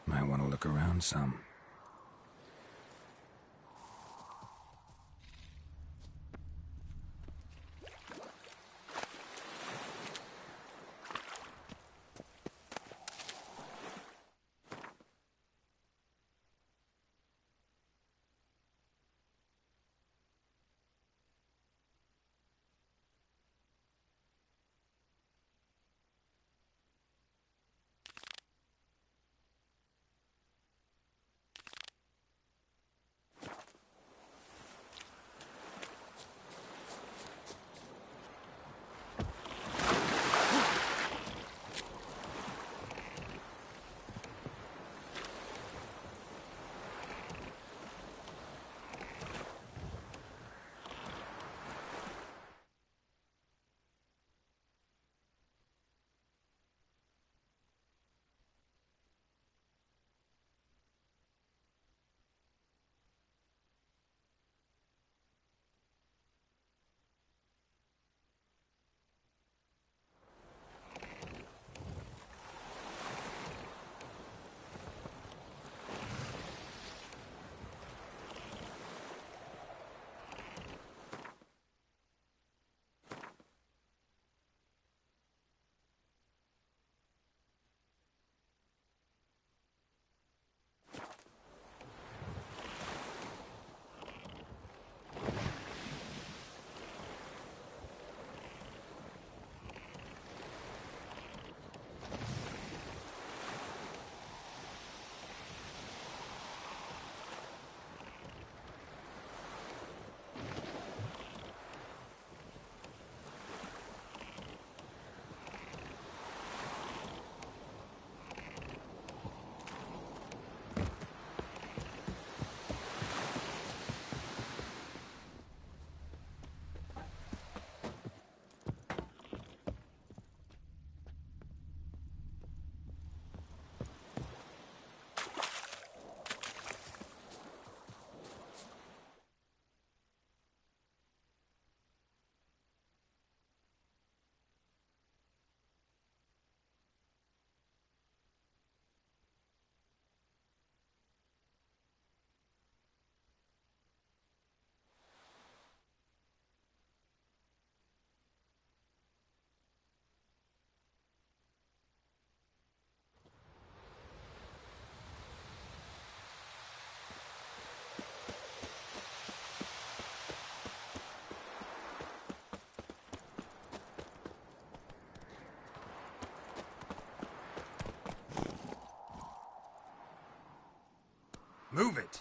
Might want to look around some. Move it!